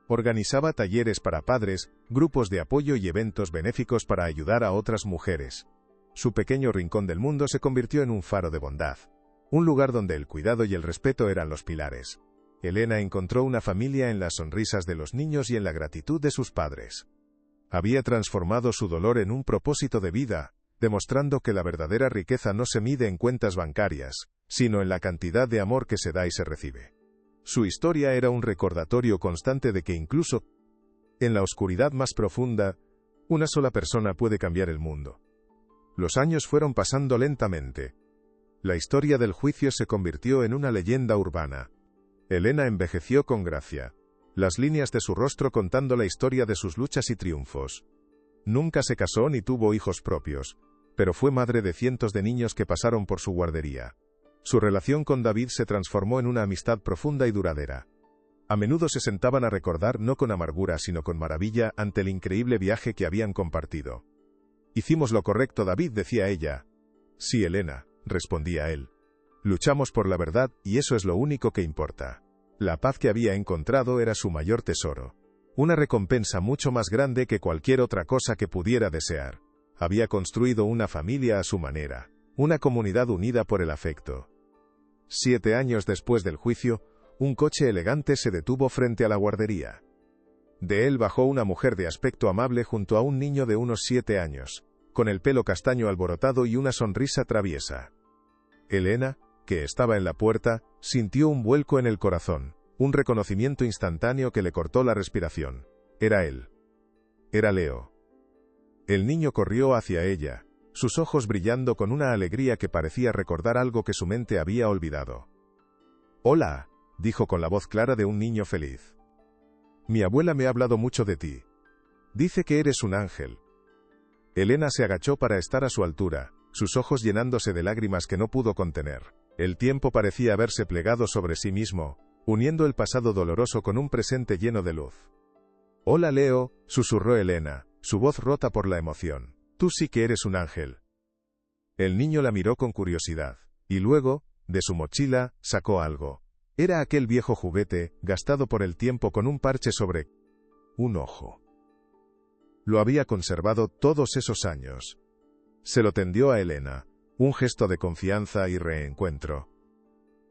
Organizaba talleres para padres, grupos de apoyo y eventos benéficos para ayudar a otras mujeres. Su pequeño rincón del mundo se convirtió en un faro de bondad. Un lugar donde el cuidado y el respeto eran los pilares. Elena encontró una familia en las sonrisas de los niños y en la gratitud de sus padres. Había transformado su dolor en un propósito de vida, demostrando que la verdadera riqueza no se mide en cuentas bancarias, sino en la cantidad de amor que se da y se recibe. Su historia era un recordatorio constante de que incluso en la oscuridad más profunda, una sola persona puede cambiar el mundo. Los años fueron pasando lentamente. La historia del juicio se convirtió en una leyenda urbana. Elena envejeció con gracia, las líneas de su rostro contando la historia de sus luchas y triunfos. Nunca se casó ni tuvo hijos propios, pero fue madre de cientos de niños que pasaron por su guardería. Su relación con David se transformó en una amistad profunda y duradera. A menudo se sentaban a recordar no con amargura sino con maravilla ante el increíble viaje que habían compartido. Hicimos lo correcto, David, decía ella. Sí, Elena, respondía él. Luchamos por la verdad y eso es lo único que importa. La paz que había encontrado era su mayor tesoro. Una recompensa mucho más grande que cualquier otra cosa que pudiera desear. Había construido una familia a su manera, una comunidad unida por el afecto. 7 años después del juicio, un coche elegante se detuvo frente a la guardería. De él bajó una mujer de aspecto amable junto a un niño de unos 7 años, con el pelo castaño alborotado y una sonrisa traviesa. Elena, que estaba en la puerta, sintió un vuelco en el corazón, un reconocimiento instantáneo que le cortó la respiración. Era él. Era Leo. El niño corrió hacia ella, sus ojos brillando con una alegría que parecía recordar algo que su mente había olvidado. «Hola», dijo con la voz clara de un niño feliz. «Mi abuela me ha hablado mucho de ti. Dice que eres un ángel». Elena se agachó para estar a su altura, sus ojos llenándose de lágrimas que no pudo contener. El tiempo parecía haberse plegado sobre sí mismo, uniendo el pasado doloroso con un presente lleno de luz. «Hola, Leo», susurró Elena, su voz rota por la emoción. «Tú sí que eres un ángel». El niño la miró con curiosidad, y luego, de su mochila, sacó algo. Era aquel viejo juguete, gastado por el tiempo con un parche sobre un ojo. Lo había conservado todos esos años. Se lo tendió a Elena, un gesto de confianza y reencuentro.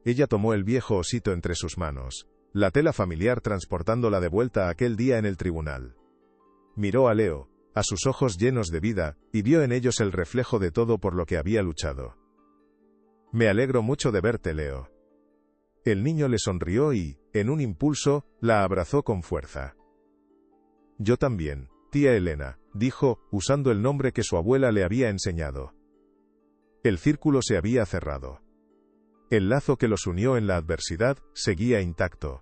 Ella tomó el viejo osito entre sus manos, la tela familiar transportándola de vuelta a aquel día en el tribunal. Miró a Leo, a sus ojos llenos de vida, y vio en ellos el reflejo de todo por lo que había luchado. «Me alegro mucho de verte, Leo». El niño le sonrió y, en un impulso, la abrazó con fuerza. «Yo también, tía Elena», dijo, usando el nombre que su abuela le había enseñado. El círculo se había cerrado. El lazo que los unió en la adversidad seguía intacto.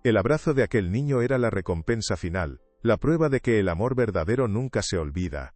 El abrazo de aquel niño era la recompensa final, la prueba de que el amor verdadero nunca se olvida,